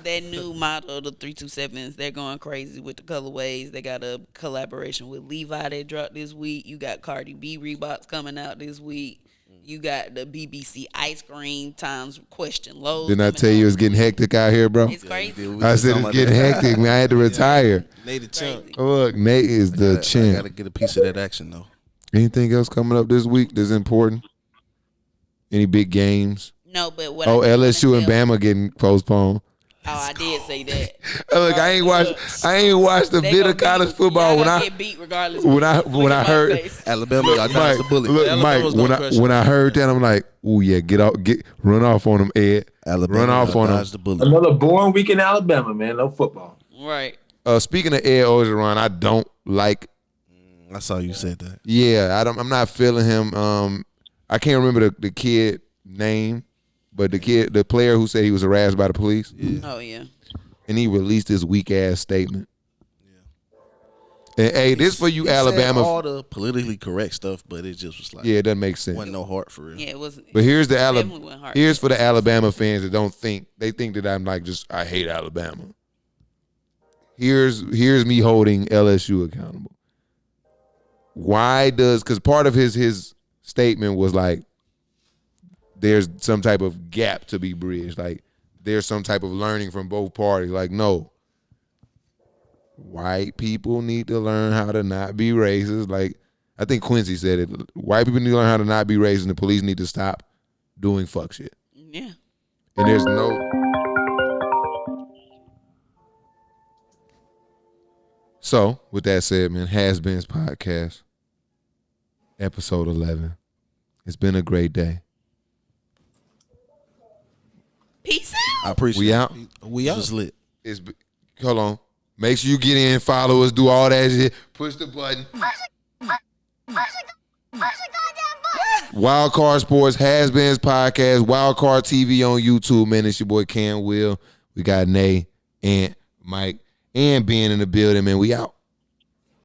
That new model, the 327s, they're going crazy with the colorways. They got a collaboration with Levi that dropped this week. You got Cardi B Reeboks coming out this week. You got the BBC ice cream times question lows. Didn't I tell you it's getting hectic out here, bro? It's crazy. I said it's getting hectic, man. I had to retire. Nate the champ. Look, Nate is the champ. I gotta get a piece of that action though. Anything else coming up this week that's important? Any big games? No, but what? LSU and Bama getting postponed. Oh, I did say that. Look, I ain't watched a bit of college football when I get beat regardless. When I heard Alabama, y'all dodged the bullet. Look, Mike, when I heard that, I'm like, oh yeah, run off on them, Ed. Alabama, run off on them. The bullet. Another boring week in Alabama, man. No football. Right. Speaking of Ed Orgeron, I don't like. I saw you said that. Yeah, I'm not feeling him. I can't remember the kid name. But the player who said he was harassed by the police. Yeah. Oh yeah. And he released this weak ass statement. Yeah. And hey, this for you, he Alabama. Said all the politically correct stuff, but it just was like it doesn't make sense. Wasn't no heart for real. Yeah, it wasn't. But here's for the Alabama fans that don't think that I'm like I hate Alabama. Here's me holding LSU accountable. Because part of his statement was like, there's some type of gap to be bridged. Like, there's some type of learning from both parties. Like, no. White people need to learn how to not be racist. Like, I think Quincy said it. White people need to learn how to not be racist, and the police need to stop doing fuck shit. Yeah. And there's no... So, with that said, man, HasBeens Podcast, episode 11. It's been a great day. Peace out. I appreciate We it. out. We out. This is lit. Hold on. Make sure you get in, follow us, do all that shit. Push the button. WildCard Sports, HasBeens Podcast, WildCard TV on YouTube, man. It's your boy Cam Will. We got Nay, Ant, Mike, and Ben in the building, man. We out.